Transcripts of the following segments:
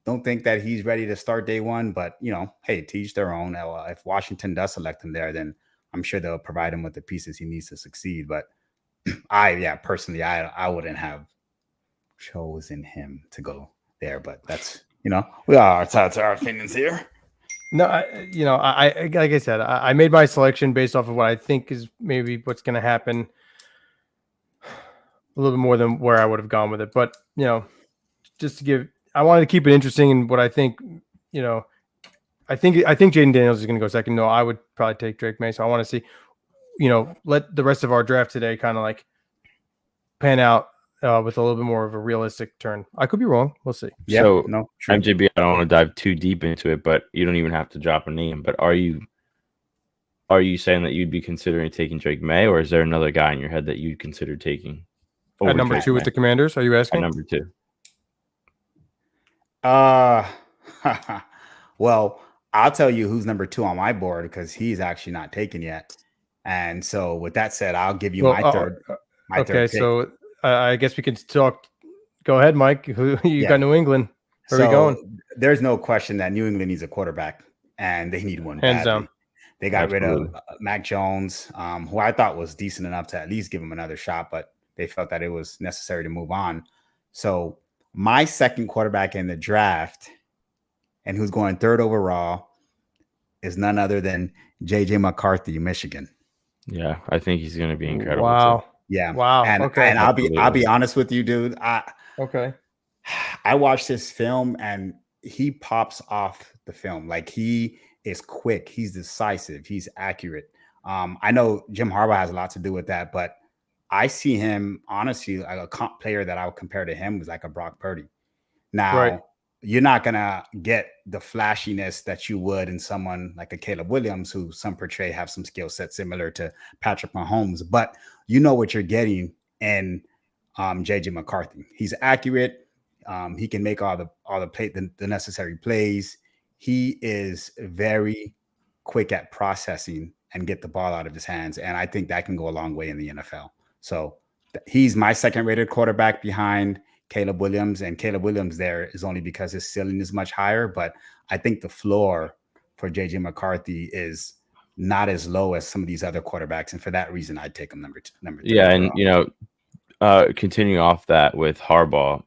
don't think that he's ready to start day one, but hey, to each their own. If Washington does select him there, then I'm sure they'll provide him with the pieces he needs to succeed. But personally, I wouldn't have chosen him to go there. But that's we are entitled to our opinions here. No, I like I said, I made my selection based off of what I think is maybe what's going to happen. A little bit more than where I would have gone with it, but just to give, I wanted to keep it interesting in what I think. I think Jaden Daniels is going to go second. No, I would probably take Drake May. So I want to see, let the rest of our draft today kind of like pan out with a little bit more of a realistic turn. I could be wrong. We'll see. Yeah, so no, true. MJB, I don't want to dive too deep into it, but you don't even have to drop a name. But are you saying that you'd be considering taking Drake May, or is there another guy in your head that you'd consider taking? At number Drake 2 May? With the Commanders, are you asking? At number 2. Well, I'll tell you who's number 2 on my board because he's actually not taken yet. And so with that said, I'll give you my third. My third pick. So I guess we can talk. Go ahead, Mike. Who you got? New England. Where are we going? There's no question that New England needs a quarterback, and they need one. Hands down. They got rid of Mac Jones, who I thought was decent enough to at least give him another shot, but they felt that it was necessary to move on. So my second quarterback in the draft, and who's going 3rd overall, is none other than J.J. McCarthy, Michigan. Yeah, I think he's going to be incredible. Wow. Too. Yeah. Wow. And, okay. And I'll be honest with you, dude. I watched this film and he pops off the film. Like, he is quick. He's decisive. He's accurate. I know Jim Harbaugh has a lot to do with that, but I see him, honestly, like a comp player that I would compare to him was like a Brock Purdy. Now, You're not going to get the flashiness that you would in someone like a Caleb Williams, who some portray have some skill set similar to Patrick Mahomes, but you know what you're getting in J.J. McCarthy. He's accurate. He can make all the necessary plays. He is very quick at processing and get the ball out of his hands. And I think that can go a long way in the NFL. So he's my second rated quarterback behind Caleb Williams, and Caleb Williams there is only because his ceiling is much higher. But I think the floor for J.J. McCarthy is not as low as some of these other quarterbacks. And for that reason, I'd take him number 2. Yeah. And, continuing off that with Harbaugh,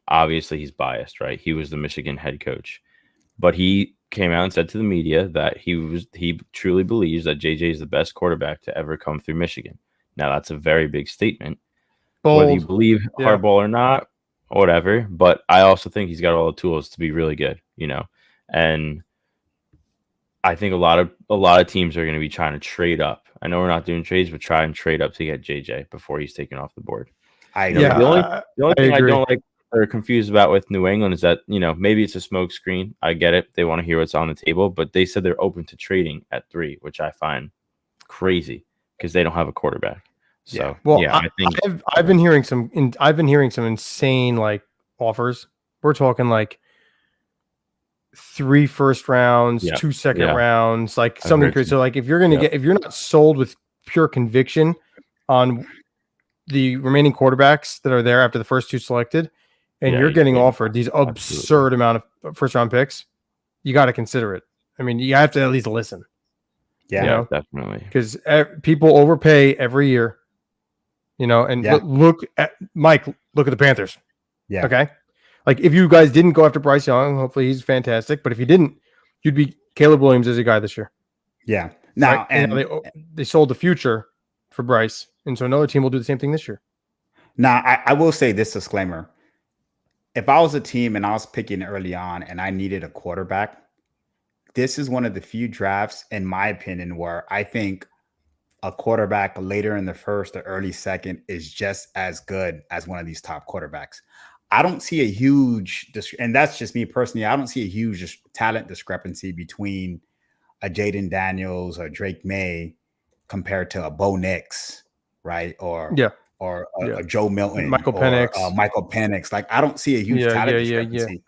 obviously he's biased, right? He was the Michigan head coach, but he came out and said to the media that he truly believes that JJ is the best quarterback to ever come through Michigan. Now, that's a very big statement. Bold. Whether you believe Harbaugh or not, whatever, but I also think he's got all the tools to be really good, and I think a lot of teams are going to be trying to trade up. I know we're not doing trades, but try and trade up to get JJ before he's taken off the board. The only thing I don't like or confused about with New England is that, maybe it's a smoke screen. I get it. They want to hear what's on the table, but they said they're open to trading at 3, which I find crazy because they don't have a quarterback. So, I think I've been hearing some insane like offers. We're talking like 3 first rounds, 2 second rounds, like something crazy. So like if you're if you're not sold with pure conviction on the remaining quarterbacks that are there after the first 2 selected, and you're getting offered these absurd amount of first round picks, you got to consider it. I mean, you have to at least listen. Yeah, definitely. Because people overpay every year. Look at Mike. Look at the Panthers. Yeah. Okay. Like if you guys didn't go after Bryce Young, hopefully he's fantastic. But if you didn't, you'd be Caleb Williams as a guy this year. Yeah. Now, right? And they sold the future for Bryce, and so another team will do the same thing this year. Now, I will say this disclaimer: if I was a team and I was picking early on and I needed a quarterback, this is one of the few drafts, in my opinion, where I think a quarterback later in the first or early second is just as good as one of these top quarterbacks. I don't see a huge, and that's just me personally, I don't see a huge talent discrepancy between a Jaden Daniels or Drake May compared to a Bo Nix, right? Or a Joe Milton, Michael Penix. Michael Penix. Like, I don't see a huge talent discrepancy.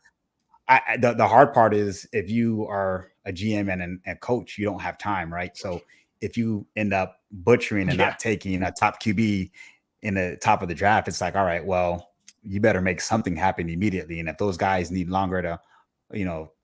The hard part is if you are a GM and a coach, you don't have time, right? So if you end up butchering and not taking a top QB in the top of the draft, it's like, all right, well, you better make something happen immediately. And if those guys need longer to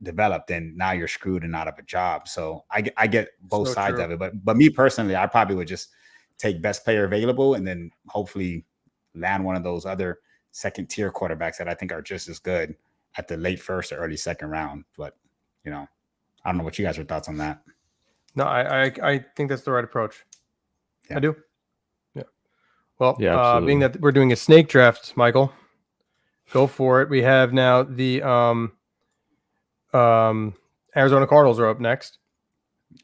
develop, then now you're screwed and out of a job. So I get both sides of it. But me personally, I probably would just take best player available and then hopefully land one of those other second tier quarterbacks that I think are just as good at the late first or early second round. But I don't know what you guys' thoughts on that. No, I think that's the right approach. Yeah. I do. Yeah. Well, yeah, being that we're doing a snake draft, Michael, go for it. We have now the Arizona Cardinals are up next.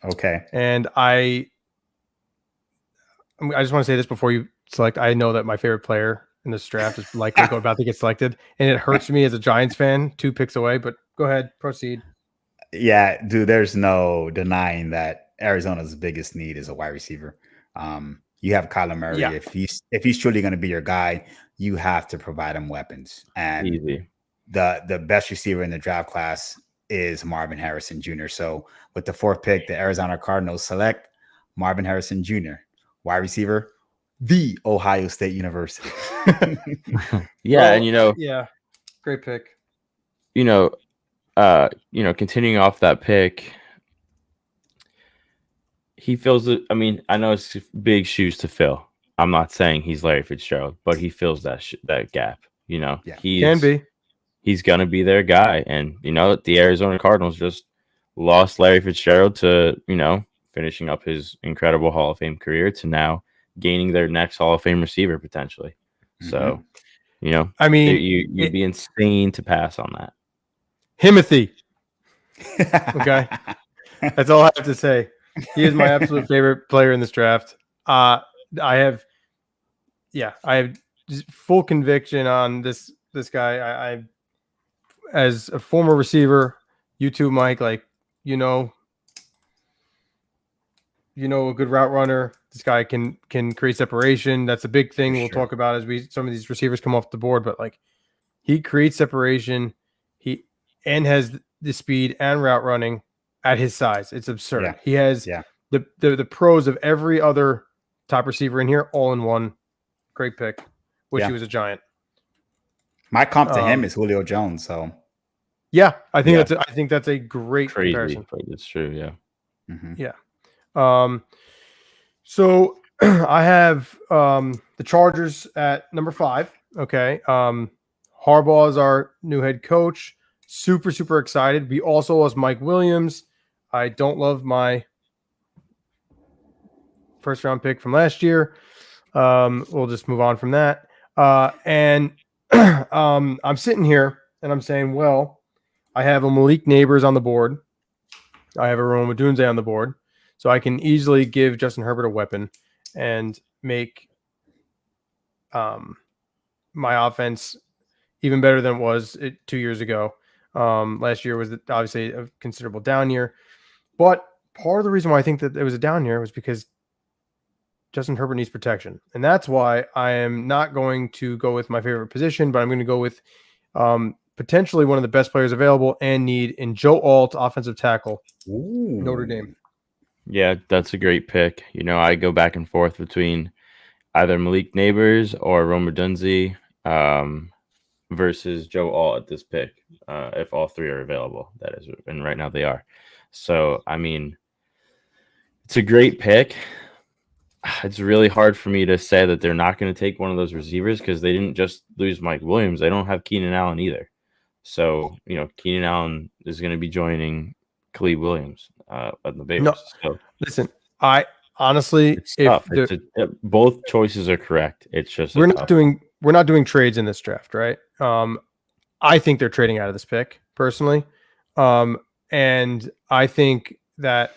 Okay. And I just want to say this before you select. I know that my favorite player in this draft is likely about to get selected, and it hurts me as a Giants fan, 2 picks away. But go ahead, proceed. Yeah, dude, there's no denying that Arizona's biggest need is a wide receiver. You have Kyler Murray. Yeah. If he's truly going to be your guy, you have to provide him weapons. And easy. The best receiver in the draft class is Marvin Harrison Jr. So with the 4th pick, the Arizona Cardinals select Marvin Harrison Jr., wide receiver, the Ohio State University. Yeah, and yeah, great pick. Continuing off that pick, he fills it. I mean, I know it's big shoes to fill. I'm not saying he's Larry Fitzgerald, but he fills that gap. Yeah. Can be. He's gonna be their guy, and the Arizona Cardinals just lost Larry Fitzgerald to finishing up his incredible Hall of Fame career to now gaining their next Hall of Fame receiver potentially. Mm-hmm. So, I mean, you'd be insane to pass on that. Himothy. Okay. That's all I have to say. He is my absolute favorite player in this draft. I have full conviction on this guy. I as a former receiver, you too, Mike, like, a good route runner. This guy can create separation. That's a big thing we'll talk about as some of these receivers come off the board, but like he creates separation. And has the speed and route running at his size. It's absurd. Yeah. He has the pros of every other top receiver in here all in one. Great pick. Wish he was a Giant. My comp to him is Julio Jones. So yeah, I think that's a great comparison. It's true. Yeah. Mm-hmm. Yeah. So I have the Chargers at number 5. Okay. Harbaugh is our new head coach. Super, super excited. We also lost Mike Williams. I don't love my first round pick from last year. We'll just move on from that. And I'm sitting here and I'm saying, well, I have a Malik Neighbors on the board. I have a Rome Odunze on the board. So I can easily give Justin Herbert a weapon and make my offense even better than it was 2 years ago. Last year was obviously a considerable down year, but part of the reason why I think that it was a down year was because Justin Herbert needs protection. And that's why I am not going to go with my favorite position, but I'm going to go with potentially one of the best players available and need in Joe Alt, offensive tackle, Notre Dame. Yeah, that's a great pick. I go back and forth between either Malik Neighbors or Rome Odunze. Versus Joe Alt at this pick, if all 3 are available, that is, and right now they are. So, I mean, it's a great pick. It's really hard for me to say that they're not going to take one of those receivers because they didn't just lose Mike Williams. They don't have Keenan Allen either. So, Keenan Allen is going to be joining Khalid Williams at the Bears. No, so, listen, I honestly, both choices are correct. It's just we're not doing trades in this draft, right? I think they're trading out of this pick personally. And I think that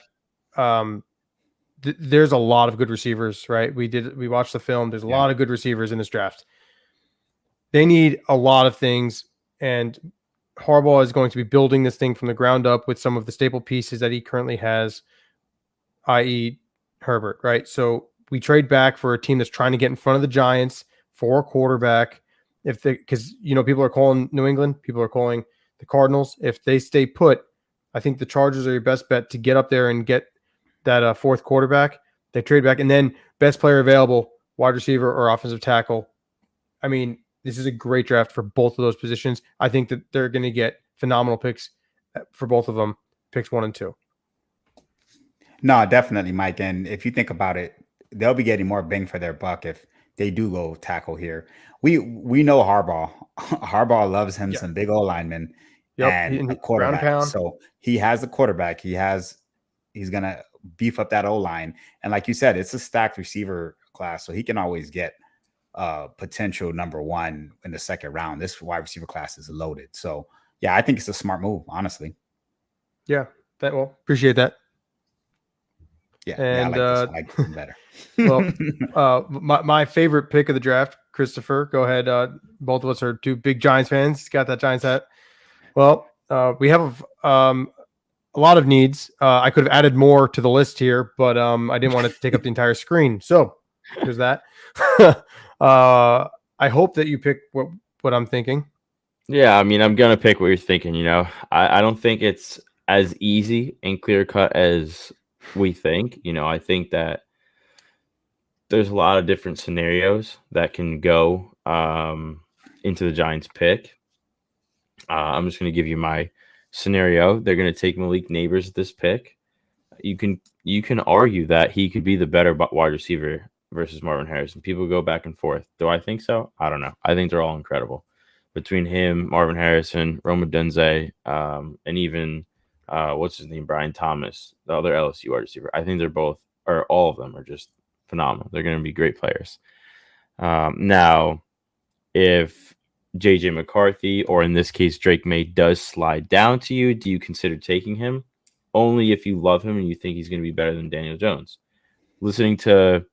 there's a lot of good receivers, right? We watched the film. There's a lot of good receivers in this draft. They need a lot of things, and Harbaugh is going to be building this thing from the ground up with some of the staple pieces that he currently has, i.e. Herbert, right? So we trade back for a team that's trying to get in front of the Giants for a quarterback. Because people are calling New England, people are calling the Cardinals. If they stay put, I think the Chargers are your best bet to get up there and get that 4th quarterback. They trade back, and then best player available, wide receiver or offensive tackle. I mean, this is a great draft for both of those positions. I think that they're going to get phenomenal picks for both of them, picks 1 and 2. No, definitely, Mike. And if you think about it, they'll be getting more bang for their buck if they do go tackle here. We know Harbaugh. Harbaugh loves him some big old linemen and a quarterback. So he has a quarterback. He's gonna beef up that O line. And like you said, it's a stacked receiver class, so he can always get potential number 1 in the second round. This wide receiver class is loaded. So yeah, I think it's a smart move, honestly. Yeah, appreciate that. Yeah, and I like this one better. Well, my favorite pick of the draft, Christopher. Go ahead. Both of us are 2 big Giants fans. He's got that Giants hat. Well, we have a lot of needs. I could have added more to the list here, but I didn't want it to take up the entire screen. So there's that. I hope that you pick what I'm thinking. Yeah, I mean, I'm gonna pick what you're thinking. I don't think it's as easy and clear cut as we think. I think that there's a lot of different scenarios that can go into the Giants pick. I'm just going to give you my scenario. They're going to take Malik Nabers at this pick. You can argue that he could be the better wide receiver versus Marvin Harrison. People go back and forth. Do I think so? I don't know. I think they're all incredible. Between him, Marvin Harrison, Rome Odunze, and even what's his name, Brian Thomas, the other LSU wide receiver. I think all of them are just phenomenal. They're going to be great players. Now, if JJ McCarthy, or in this case Drake May, does slide down to you, do you consider taking him? Only if you love him and you think he's going to be better than Daniel Jones. Listening to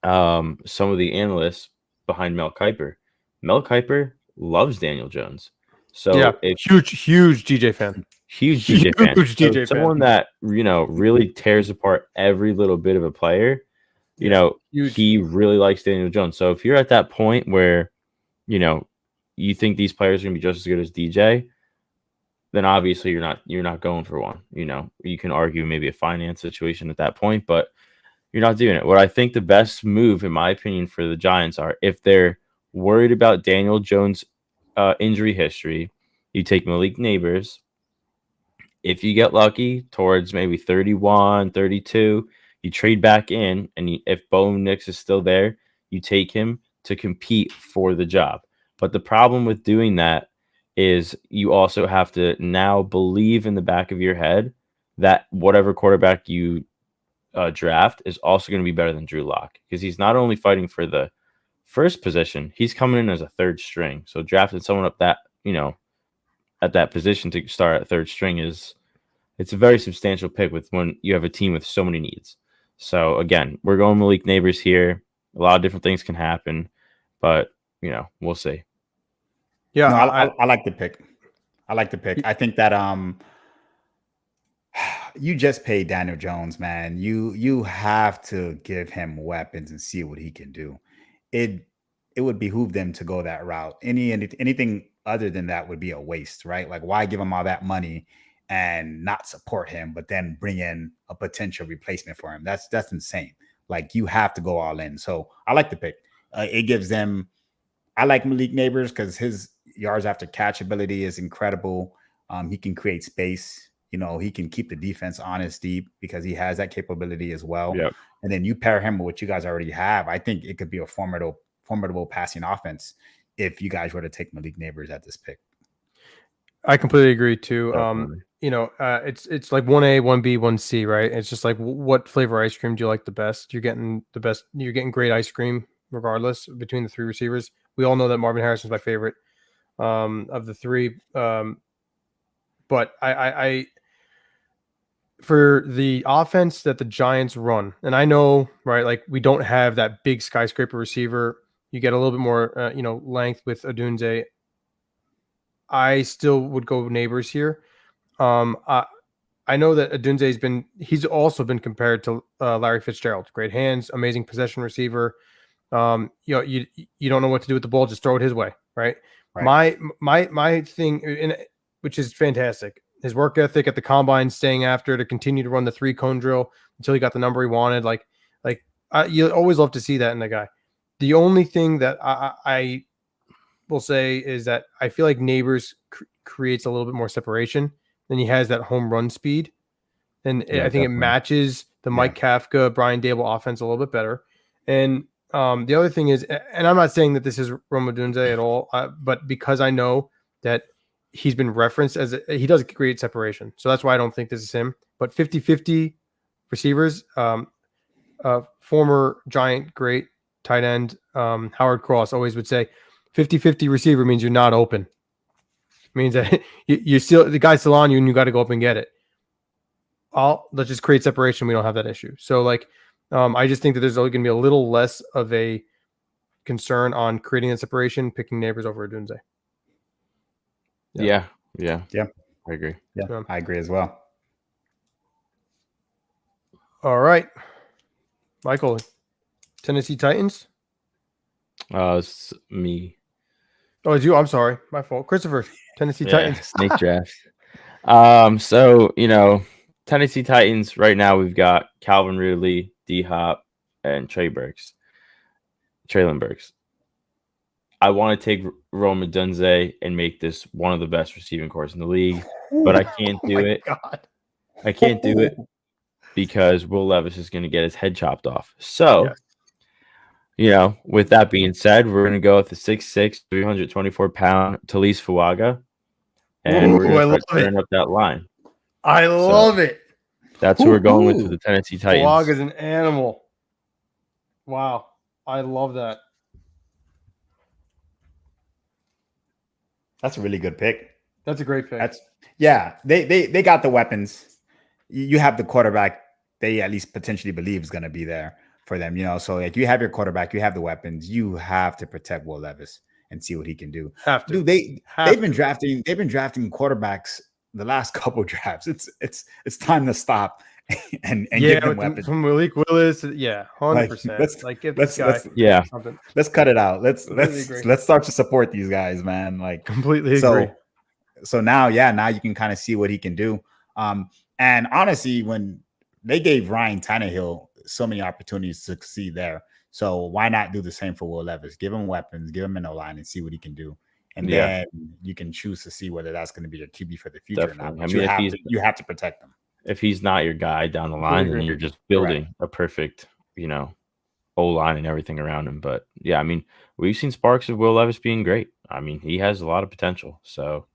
some of the analysts behind Mel Kiper loves Daniel Jones. So yeah, huge DJ fan. Huge DJ fan. Someone that really tears apart every little bit of a player. He really likes Daniel Jones. So if you're at that point where you think these players are gonna be just as good as DJ, then obviously you're not going for one. You can argue maybe a finance situation at that point, but you're not doing it. What I think the best move, in my opinion, for the Giants are, if they're worried about Daniel Jones' injury history, you take Malik Nabers. If you get lucky towards maybe 31, 32, you trade back in, and if Bo Nix is still there, you take him to compete for the job. But the problem with doing that is you also have to now believe in the back of your head that whatever quarterback you draft is also going to be better than Drew Lock, because he's not only fighting for the first position, he's coming in as a third string. So drafting someone up that, at that position to start at third string it's a very substantial pick when you have a team with so many needs. So again, we're going Malik Nabers here. A lot of different things can happen, but we'll see. Yeah, no, I like the pick. I think that you just paid Daniel Jones, man. You have to give him weapons and see what he can do. It would behoove them to go that route. Anything other than that would be a waste, right? Like, why give him all that money and not support him, but then bring in a potential replacement for him? That's insane. Like, you have to go all in. So I like the pick. It gives them. I like Malik Nabers because his yards after catch ability is incredible. He can create space. He can keep the defense honest deep because he has that capability as well. Yep. And then you pair him with what you guys already have. I think it could be a formidable passing offense if you guys were to take Malik Nabers at this pick. I completely agree too. It's like 1A, 1B, 1C, right? It's just like, what flavor ice cream do you like the best? You're getting great ice cream regardless between the 3 receivers. We all know that Marvin Harrison is my favorite of the 3. But I for the offense that the Giants run, and I know, right, like, we don't have that big skyscraper receiver. You get a little bit more, length with Odunze. I still would go Nabers here. I know that Odunze he's also been compared to Larry Fitzgerald. Great hands, amazing possession receiver. You don't know what to do with the ball, just throw it his way, right? My thing, which is fantastic, his work ethic at the combine, staying after to continue to run the 3-cone drill until he got the number he wanted. You always love to see that in a guy. The only thing that I will say is that I feel like Nabers creates a little bit more separation and he has that home run speed. And I think it matches the Mike Kafka, Brian Dable offense a little bit better. And the other thing is, and I'm not saying that this is Rome Odunze at all, but because I know that he's been referenced as he does create separation. So that's why I don't think this is him. But 50-50 receivers, former Giant great tight end Howard Cross always would say 50-50 receiver means you're not open. It means that you're still, the guy's still on you and you got to go up and get it. Let's just create separation. We don't have that issue. So like, I just think that there's going to be a little less of a concern on creating that separation, picking Neighbors over Odunze. Yeah. I agree. Yeah, I agree as well. All right, Michael, Tennessee Titans. It's me. Oh, it's you. I'm sorry, my fault. Christopher, Tennessee Titans. Snake draft. So Tennessee Titans right now we've got Calvin Ridley, D Hop, and Treylon Burks. I want to take Rome Odunze and make this one of the best receiving corps in the league, but I can't do it. God. I can't do it because Will Levis is going to get his head chopped off. So, with that being said, we're going to go with the 6'6", 324-pound Talise Fuaga, and we're going to turn up that line. I love it. That's who we're going with for the Tennessee Titans. Fuaga is an animal. Wow. I love that. That's a really good pick. That's a great pick. They got the weapons. You have the quarterback they at least potentially believe is going to be there for them, So like you have your quarterback, you have the weapons. You have to protect Will Levis and see what he can do. Have to. Dude, they've been drafting quarterbacks the last couple drafts. It's time to stop and give them weapons. From Malik Willis, 100%. Let's cut it out. Let's start to support these guys, man. Like completely agree. So now you can kind of see what he can do. And honestly, when they gave Ryan Tannehill so many opportunities to succeed there, so why not do the same for Will Levis? Give him weapons, give him an O-line, and see what he can do. And then you can choose to see whether that's going to be your QB for the future or not. But you have to protect them. If he's not your guy down the line, then you're just building a perfect, O-line and everything around him. But yeah, I mean, we've seen sparks of Will Levis being great. I mean, he has a lot of potential. So,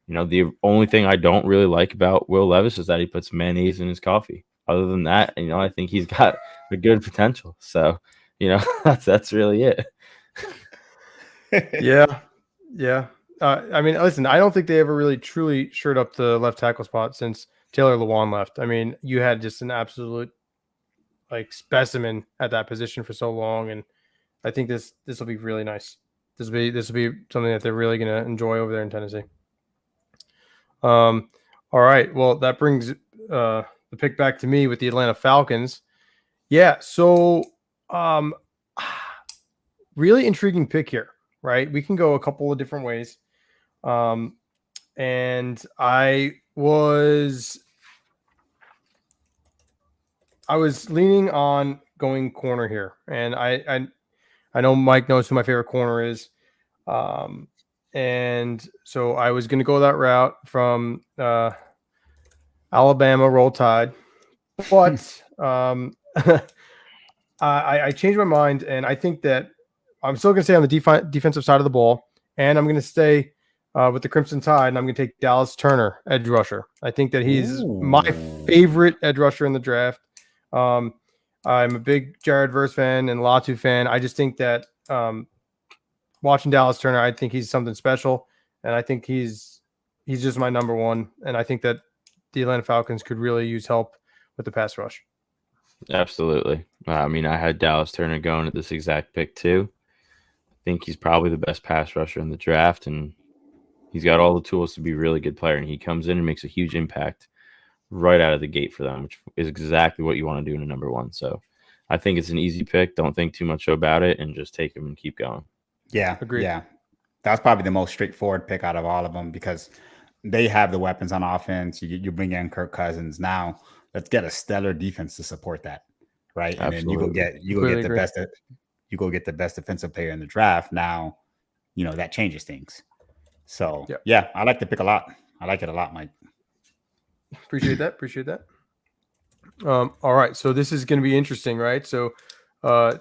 the only thing I don't really like about Will Levis is that he puts mayonnaise in his coffee. Other than that, I think he's got a good potential. So, that's really it. Yeah. I mean, listen, I don't think they ever really truly shored up the left tackle spot since Taylor Lewan left. I mean, you had just an absolute specimen at that position for so long, and I think this will be really nice. This will be something that they're really going to enjoy over there in Tennessee. All right. Well, that brings the pick back to me with the Atlanta Falcons. Yeah. So, really intriguing pick here, right? We can go a couple of different ways. And I was leaning on going corner here, and I know Mike knows who my favorite corner is. And so I was going to go that route from Alabama, Roll Tide, but I changed my mind, and I think that I'm still going to stay on the defensive side of the ball, and I'm going to stay with the Crimson Tide, and I'm going to take Dallas Turner, edge rusher. I think that he's my favorite edge rusher in the draft. I'm a big Jared Verse fan and Latu fan. I just think that watching Dallas Turner, I think he's something special, and I think he's just my number one. And I think that the Atlanta Falcons could really use help with the pass rush. Absolutely. I mean, I had Dallas Turner going at this exact pick too. I think he's probably the best pass rusher in the draft, and he's got all the tools to be a really good player. And he comes in and makes a huge impact right out of the gate for them, which is exactly what you want to do in a number one. So I think it's an easy pick. Don't think too much about it and just take him and keep going. Yeah. Agreed. Yeah. That's probably the most straightforward pick out of all of them because they have the weapons on offense. You bring in Kirk Cousins. Now let's get a stellar defense to support that. Right. And Absolutely. then you go get the best defensive player in the draft. Now, that changes things. So yeah, I like the pick a lot. I like it a lot, Mike. Appreciate that. All right, so this is going to be interesting, right? So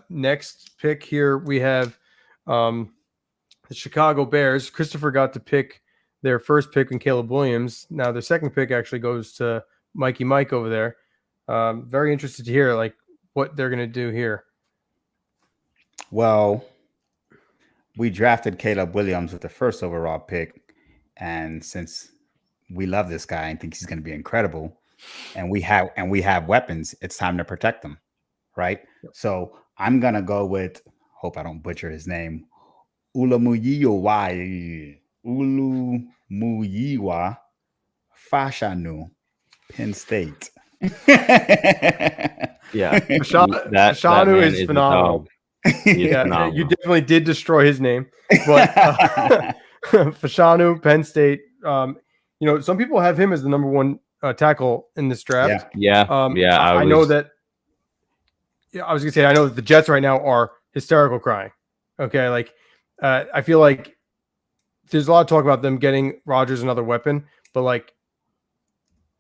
next pick here we have the Chicago Bears. Christopher got to pick their first pick in Caleb Williams. Now their second pick actually goes to Mikey Mike over there. Very interested to hear like what they're going to do here. Well, we drafted Caleb Williams with the first overall pick, and since we love this guy and think he's going to be incredible, and we have weapons, it's time to protect them, right? Yep. So I'm gonna go with, hope I don't butcher his name, Ulumuyiwa Fashanu, Penn State. Yeah, Fashanu is phenomenal. Yeah, you definitely did destroy his name, but Fashanu, Penn State. You know, some people have him as the number one tackle in this draft. Yeah. I know that. Yeah, I was gonna say I know that the Jets right now are hysterical crying. Okay, like I feel like there's a lot of talk about them getting Rodgers another weapon, but like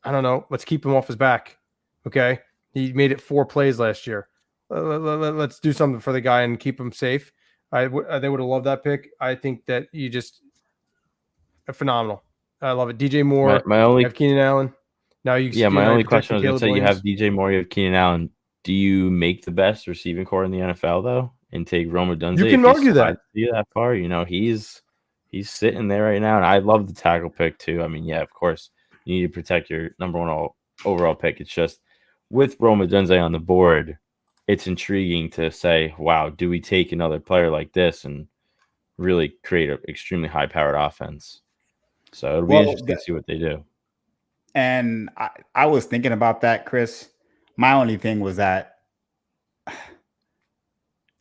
I don't know. Let's keep him off his back. Okay, he made it 4 plays last year. Let's do something for the guy and keep him safe. They would have loved that pick. I think that you just phenomenal. I love it. DJ Moore. My only have Keenan Allen. Now my only question was going to say you have DJ Moore, you have Keenan Allen. Do you make the best receiving core in the NFL though, and take Rome Odunze? You can argue that. See that far, you know he's sitting there right now, and I love the tackle pick too. I mean, yeah, of course you need to protect your number 1 overall pick. It's just with Rome Odunze on the board, it's intriguing to say, wow, do we take another player like this and really create an extremely high-powered offense? So it'll be interesting to see what they do. And I was thinking about that, Chris. My only thing was that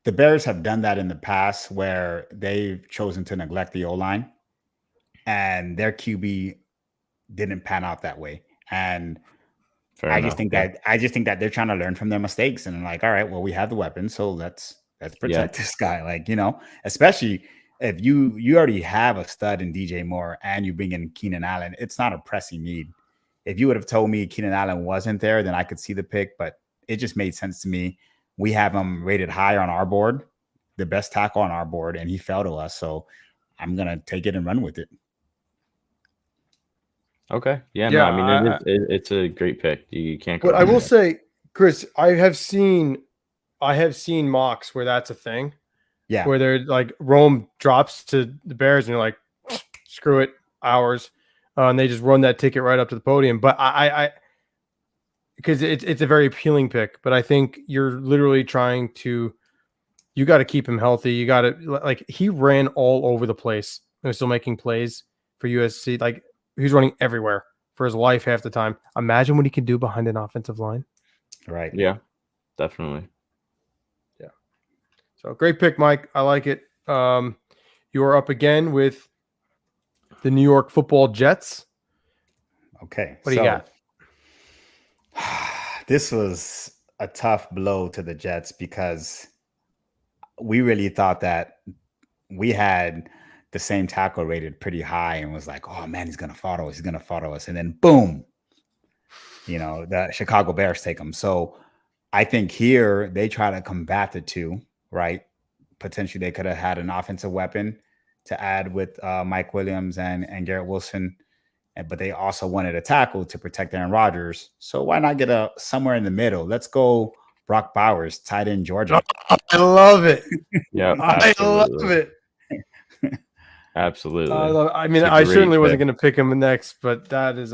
the Bears have done that in the past where they've chosen to neglect the O-line, and their QB didn't pan out that way. And I just think that they're trying to learn from their mistakes, and like, all right, well, we have the weapons, so let's protect this guy. Like, you know, especially if you already have a stud in DJ Moore and you bring in Keenan Allen, it's not a pressing need. If you would have told me Keenan Allen wasn't there, then I could see the pick, but it just made sense to me. We have him rated higher on our board, the best tackle on our board, and he fell to us. So I'm going to take it and run with it. Okay. Yeah. No, I mean, it's a great pick. You can't go. But I will say, Chris, I have seen mocks where that's a thing. Yeah. Where they're like Rome drops to the Bears and you're like, screw it, ours. And they just run that ticket right up to the podium. But I because it's a very appealing pick, but I think you're literally trying to, you got to keep him healthy. You got to, like, he ran all over the place and was still making plays for USC. Like, he's running everywhere for his life half the time. Imagine what he can do behind an offensive line. Right. Yeah, definitely. Yeah. So great pick, Mike. I like it. You are up again with the New York Football Jets. Okay. What do you got? This was a tough blow to the Jets because we really thought that we had the same tackle rated pretty high and was like, oh man, he's going to follow us. He's going to follow us. And then boom, you know, the Chicago Bears take him. So I think here they try to combat the two, right? Potentially they could have had an offensive weapon to add with Mike Williams and Garrett Wilson, but they also wanted a tackle to protect Aaron Rodgers. So why not get a somewhere in the middle? Let's go Brock Bowers, tight end Georgia. I love it. Yeah, I love it. Absolutely. I mean, I certainly wasn't going to pick him next, but that is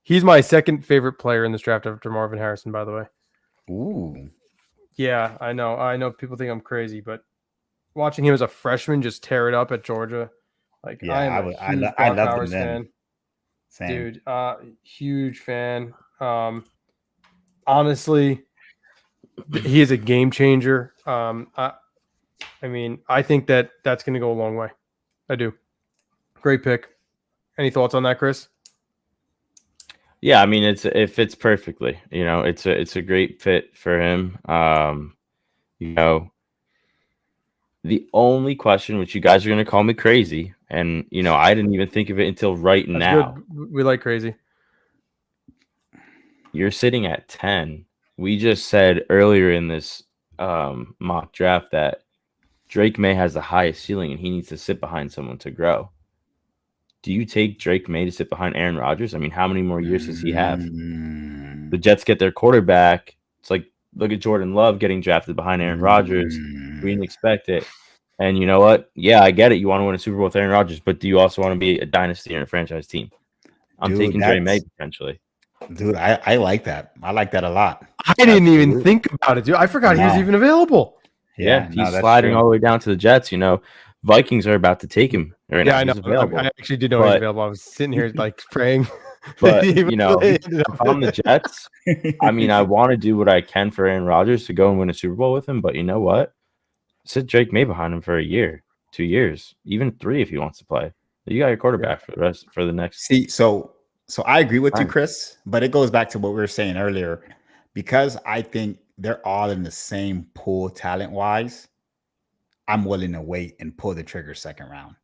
he's my second favorite player in this draft after Marvin Harrison, by the way. Ooh. Yeah, I know people think I'm crazy, but watching him as a freshman just tear it up at Georgia, like, yeah, I love him fan. Same. Dude, huge fan. Honestly, he is a game changer. I mean, I think that's going to go a long way. I do. Great pick. Any thoughts on that, Chris? Yeah, I mean, it fits perfectly. You know, it's a great fit for him. You know, the only question, which you guys are going to call me crazy, and you know, I didn't even think of it until right now. Good. We like crazy. you're sitting at 10. We just said earlier in this mock draft that Drake May has the highest ceiling and he needs to sit behind someone to grow. Do you take Drake May to sit behind Aaron Rodgers? I mean, how many more years does he have? The Jets get their quarterback. It's like, look at Jordan Love getting drafted behind Aaron Rodgers. We didn't expect it. And you know what? Yeah, I get it. You want to win a Super Bowl with Aaron Rodgers, but do you also want to be a dynasty and a franchise team? I'm taking Drake May potentially. Dude, I like that. I like that a lot. I didn't even think about it, dude. I forgot he was even available. Yeah, he's sliding all the way down to the Jets. You know, Vikings are about to take him right now. I know. I actually did know he was available. I was sitting here like praying. But you know, if I'm the Jets, I mean, I want to do what I can for Aaron Rodgers to go and win a Super Bowl with him. But you know what? Sit Drake May behind him for a year, 2 years, even 3 if he wants to play. You got your quarterback for the next. See, so I agree with you, Chris, but it goes back to what we were saying earlier, because I think they're all in the same pool talent wise. I'm willing to wait and pull the trigger second round.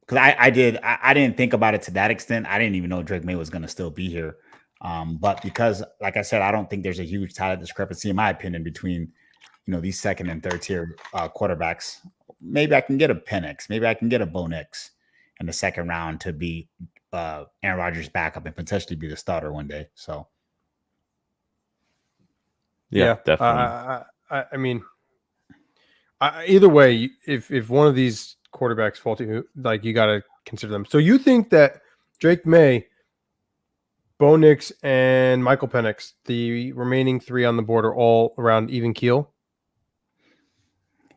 Because I didn't think about it to that extent. I didn't even know Drake May was going to still be here. But because, like I said, I don't think there's a huge talent discrepancy, in my opinion, between these second and third tier quarterbacks. Maybe I can get a Penix, maybe I can get a Bo Nix in the second round to be Aaron Rodgers' backup and potentially be the starter one day. So, yeah, definitely. I mean, either way, if one of these quarterbacks fall to you, like, you got to consider them. So you think that Drake May, Bo Nix, and Michael Penix, the remaining 3 on the board, are all around even keel?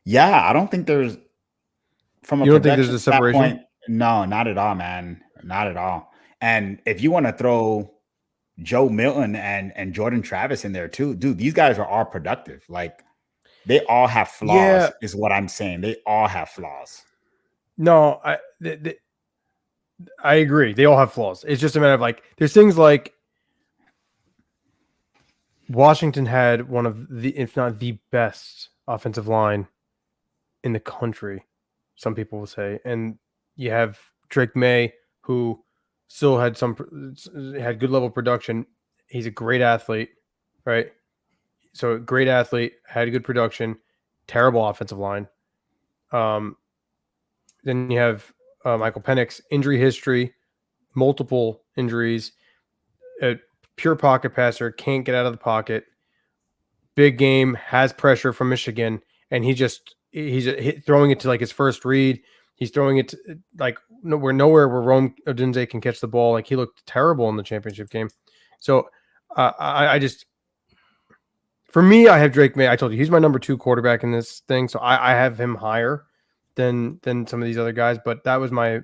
Yeah, I don't think there's from a you don't think there's a separation? No, not at all, man. Not at all. And if you want to throw Joe Milton and Jordan Travis in there too, dude, these guys are all productive. Like, they all have flaws, is what I'm saying. They all have flaws. No, I agree. They all have flaws. It's just a matter of, like, there's things like Washington had one of the, if not the best offensive line in the country, some people will say. And you have Drake May, who still had good level production. He's a great athlete, right? So great athlete, had good production, terrible offensive line. Then you have Michael Penix, injury history, multiple injuries, a pure pocket passer, can't get out of the pocket, big game, has pressure from Michigan, and he's throwing it to, like, his first read. He's throwing it to, like, nowhere where Rome Odunze can catch the ball. Like, he looked terrible in the championship game. So I just, for me, I have Drake May. I told you he's my number 2 quarterback in this thing, so I have him higher than some of these other guys. But that's my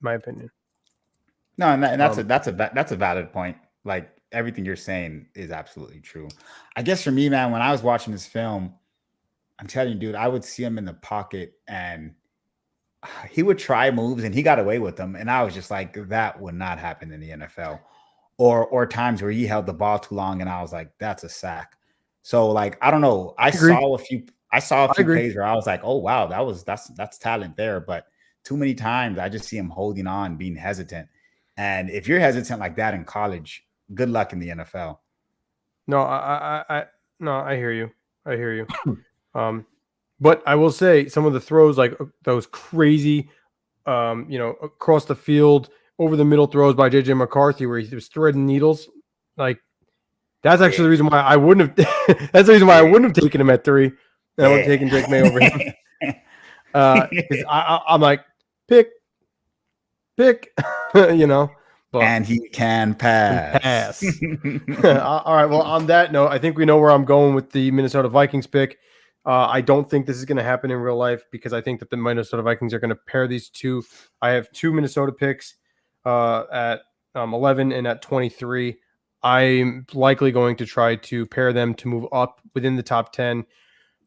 opinion. No, and that's a valid point. Like, everything you're saying is absolutely true. I guess for me, man, when I was watching this film, I'm telling you, dude, I would see him in the pocket and he would try moves and he got away with them. And I was just like, that would not happen in the NFL. Or times where he held the ball too long and I was like, that's a sack. So, like, I don't know. I saw a few plays where I was like, oh wow, that's talent there. But too many times I just see him holding on, being hesitant. And if you're hesitant like that in college, good luck in the NFL. No, I hear you. I hear you. But I will say some of the throws, like those crazy, across the field, over the middle throws by JJ McCarthy, where he was threading needles, like, that's actually the reason why I wouldn't have. That's the reason why I wouldn't have taken him at 3, and I would have taken Drake May over him. I'm like, pick, But, and he can pass. All right. Well, on that note, I think we know where I'm going with the Minnesota Vikings pick. I don't think this is going to happen in real life, because I think that the Minnesota Vikings are going to pair these two. I have 2 Minnesota picks at 11 and at 23. I'm likely going to try to pair them to move up within the top 10,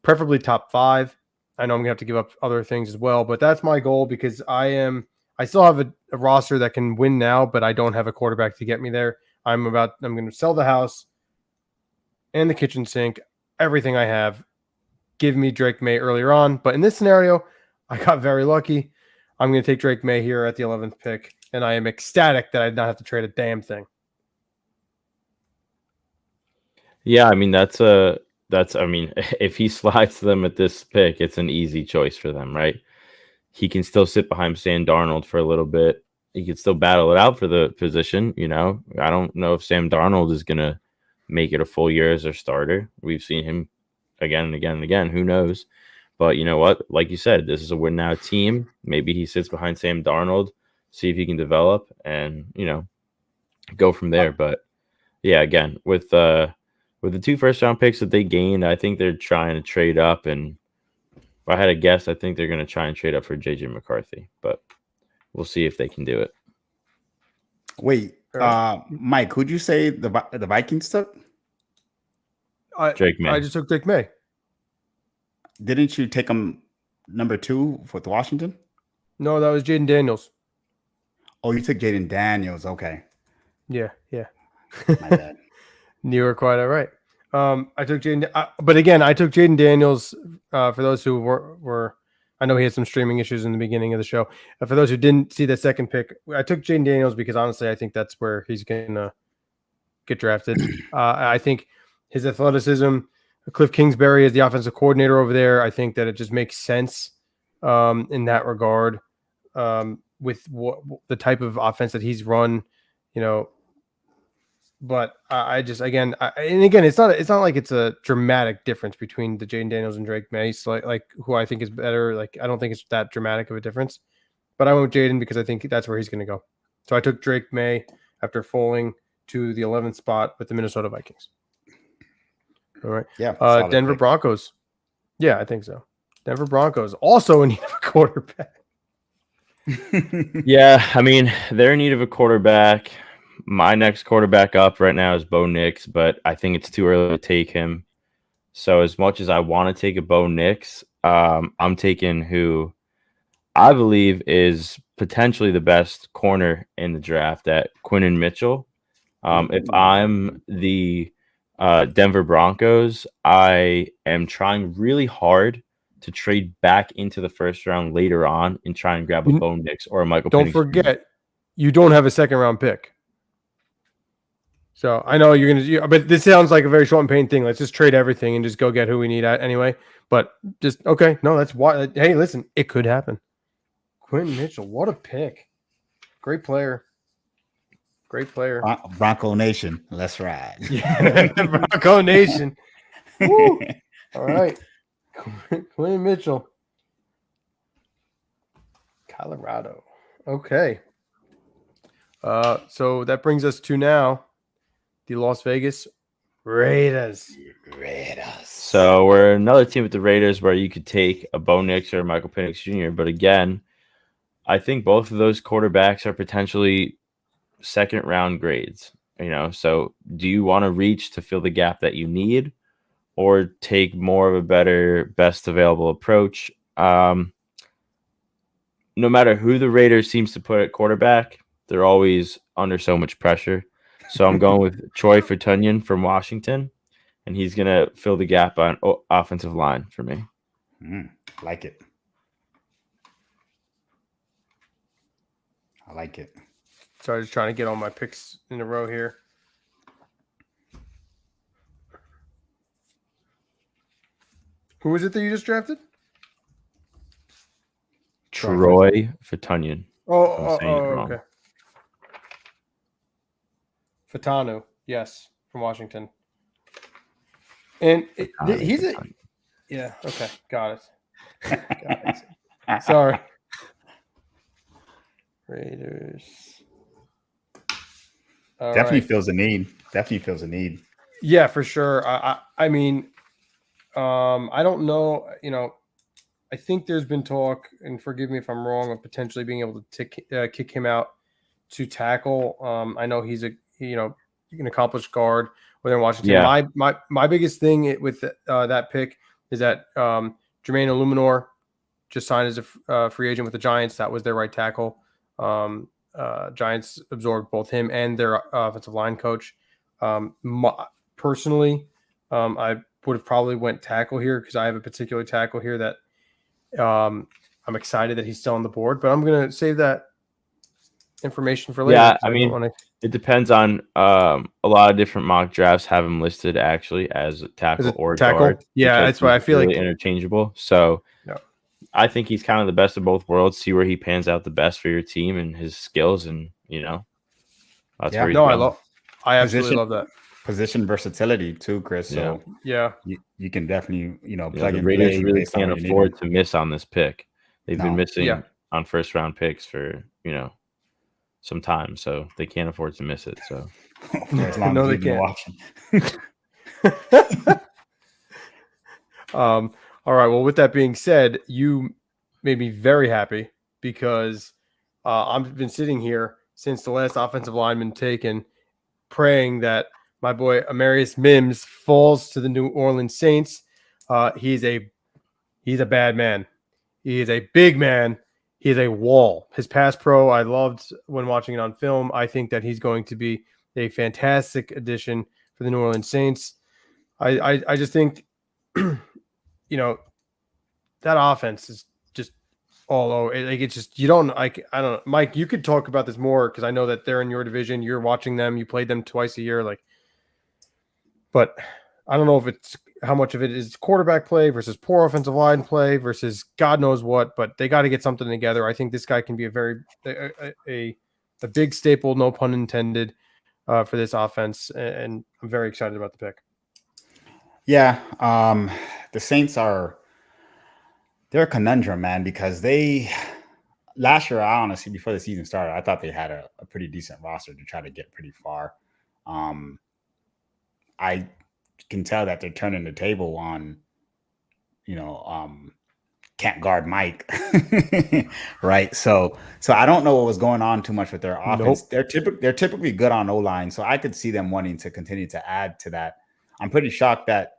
preferably top 5. I know I'm going to have to give up other things as well, but that's my goal, because I still have a roster that can win now, but I don't have a quarterback to get me there. I'm going to sell the house and the kitchen sink, everything I have. Give me Drake May earlier on. But in this scenario, I got very lucky. I'm going to take Drake May here at the 11th pick, and I am ecstatic that I did not have to trade a damn thing. Yeah, I mean I mean, if he slides to them at this pick, it's an easy choice for them, right? He can still sit behind Sam Darnold for a little bit. He could still battle it out for the position, you know. I don't know if Sam Darnold is gonna make it a full year as their starter. We've seen him again and again and again. Who knows? But you know what? Like you said, this is a win now team. Maybe he sits behind Sam Darnold, see if he can develop, and go from there. But yeah, again, with the 2 first-round picks that they gained, I think they're trying to trade up. And if I had a guess, I think they're going to try and trade up for JJ McCarthy. But we'll see if they can do it. Wait, Mike, who'd you say the Vikings took? Drake May. I just took Drake May. Didn't you take him number 2 for Washington? No, that was Jaden Daniels. Oh, you took Jaden Daniels. Okay. Yeah. My bad. You were quite all right. I took Jaden, but again, I took Jaden Daniels. For those who were, I know he had some streaming issues in the beginning of the show. For those who didn't see the second pick, I took Jaden Daniels because honestly, I think that's where he's gonna get drafted. I think his athleticism, Cliff Kingsbury is the offensive coordinator over there. I think that it just makes sense in that regard with the type of offense that he's run, But I just again, it's not like it's a dramatic difference between the Jaden Daniels and Drake May. So like who I think is better. Like I don't think it's that dramatic of a difference. But I went Jaden because I think that's where he's going to go. So I took Drake May after falling to the 11th spot with the Minnesota Vikings. All right. Yeah. Denver pick. Broncos. Yeah, I think so. Denver Broncos also in need of a quarterback. Yeah, I mean, they're in need of a quarterback. My next quarterback up right now is Bo Nix, but I think it's too early to take him. So as much as I want to take a Bo Nix, I'm taking who I believe is potentially the best corner in the draft at Quinnen Mitchell. If I'm the Denver Broncos, I am trying really hard to trade back into the first round later on and try and grab a Bo Nix or a Michael Don't Penix forget, you don't have a second round pick. So I know you're going to, but this sounds like a very short and pain thing. Let's just trade everything and just go get who we need anyway. But just, okay. No, that's why. Hey, listen, it could happen. Quentin Mitchell, what a pick. Great player. Bronco Nation. Let's ride. Yeah, Bronco Nation. Woo. All right. Quentin Mitchell. Colorado. Okay. So that brings us to now the Las Vegas Raiders. So we're another team with the Raiders where you could take a Bo Nix or Michael Penix Jr. But again, I think both of those quarterbacks are potentially second round grades. So do you want to reach to fill the gap that you need, or take more of a better, best available approach? No matter who the Raiders seems to put at quarterback, they're always under so much pressure. So I'm going with Troy Fertunyan from Washington, and he's going to fill the gap on offensive line for me. Like it. I like it. So I'm just trying to get all my picks in a row here. Who was it that you just drafted? Troy Fertunyan. Oh, okay. Fatanu, yes, from Washington. And he's a... Yeah, okay, got it. Sorry. Raiders. Definitely feels a need. Yeah, for sure. I mean, I don't know. I think there's been talk, and forgive me if I'm wrong, of potentially being able to kick him out to tackle. I know he's an accomplished guard within Washington. Yeah. My biggest thing with that pick is that Jermaine Illuminor just signed as a free agent with the Giants. That was their right tackle. Giants absorbed both him and their offensive line coach. Personally, I would have probably went tackle here because I have a particular tackle here that I'm excited that he's still on the board, but I'm going to save that information for later. Yeah, I mean, it depends on a lot of different mock drafts have him listed actually as a tackle or guard. Yeah, that's why I feel really interchangeable. So I think he's kind of the best of both worlds. See where he pans out the best for your team and his skills, and that's where he's going. I absolutely love that position versatility too, Chris. So you can definitely plug and Raiders play. Really can't afford to miss on this pick. They've been missing on first round picks for some time, so they can't afford to miss it. So as long as they watching. All right. Well, with that being said, you made me very happy because I've been sitting here since the last offensive lineman taken, praying that my boy Amarius Mims falls to the New Orleans Saints. He's a bad man. He is a big man. He is a wall. His pass pro, I loved when watching it on film. I think that he's going to be a fantastic addition for the New Orleans Saints. I just think, that offense is just all over. Like it's just I don't know, Mike. You could talk about this more because I know that they're in your division. You're watching them. You played them twice a year, but I don't know if it's how much of it is quarterback play versus poor offensive line play versus God knows what. But they got to get something together. I think this guy can be a big staple, no pun intended, for this offense, and I'm very excited about the pick. Yeah, the Saints they're a conundrum, man, because last year, I honestly, before the season started, I thought they had a pretty decent roster to try to get pretty far. I can tell that they're turning the table on, can't guard Mike, right? So I don't know what was going on too much with their offense. Nope. They're typically good on O-line, so I could see them wanting to continue to add to that. I'm pretty shocked that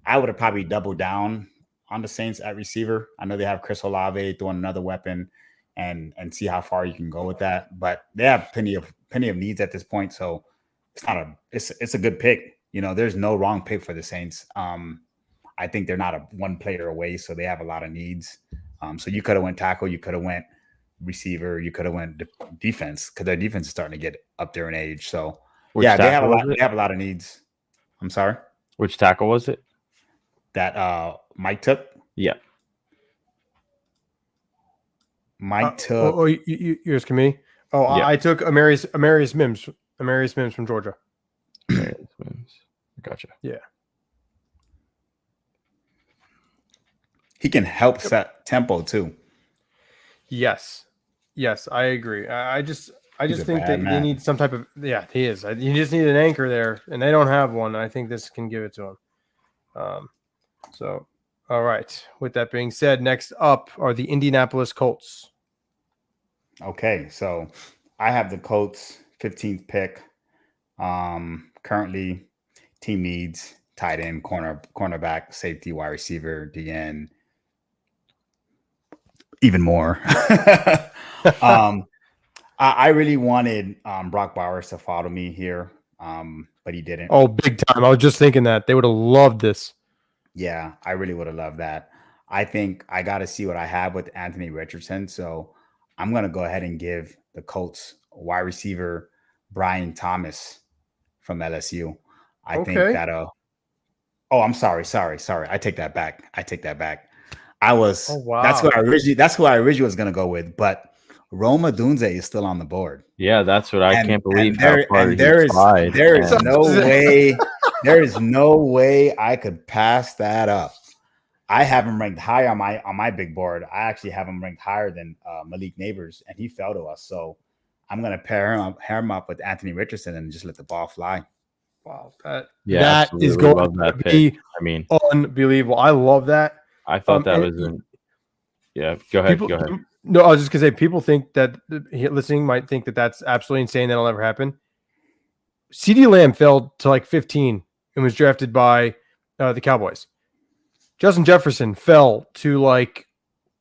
I would have probably doubled down on the Saints at receiver. I know they have Chris Olave throwing another weapon and see how far you can go with that. But they have plenty of needs at this point. So it's a good pick. There's no wrong pick for the Saints. I think they're not a one player away, so they have a lot of needs. So you could have went tackle, you could have went receiver, you could have went defense because their defense is starting to get up there in age. So they have a lot of needs. I'm sorry. Which tackle was it? That Mike took? Yeah. Mike took. You asking me? Oh, yeah. I took Amarius Mims. Amarius Mims from Georgia. Amarius Mims. Gotcha. Yeah. He can help set tempo too. Yes, I agree. I just think that they need some type of he is. You just need an anchor there, and they don't have one. I think this can give it to him. So, all right. With that being said, next up are the Indianapolis Colts. Okay, so I have the Colts 15th pick. Currently, team needs tight end, cornerback, safety, wide receiver, DN, even more. I really wanted Brock Bowers to follow me here, but he didn't. Oh, big time. I was just thinking that. They would have loved this. Yeah, I really would have loved that. I think I got to see what I have with Anthony Richardson. So I'm going to go ahead and give the Colts wide receiver Brian Thomas from LSU. I think that I'm sorry. I take that back. That's who I originally was going to go with, but Roma Dunze is still on the board. Yeah, that's what I can't believe. There is no way I could pass that up. I have him ranked high on my big board. I actually have him ranked higher than Malik Neighbors, and he fell to us. So I'm going to pair him up with Anthony Richardson and just let the ball fly. Wow, that is going to be unbelievable. I love that. I thought that was go ahead. Go ahead. No, I was just going to say, people think that listening might think that that's absolutely insane. That'll never happen. CeeDee Lamb fell to 15 and was drafted by the Cowboys. Justin Jefferson fell to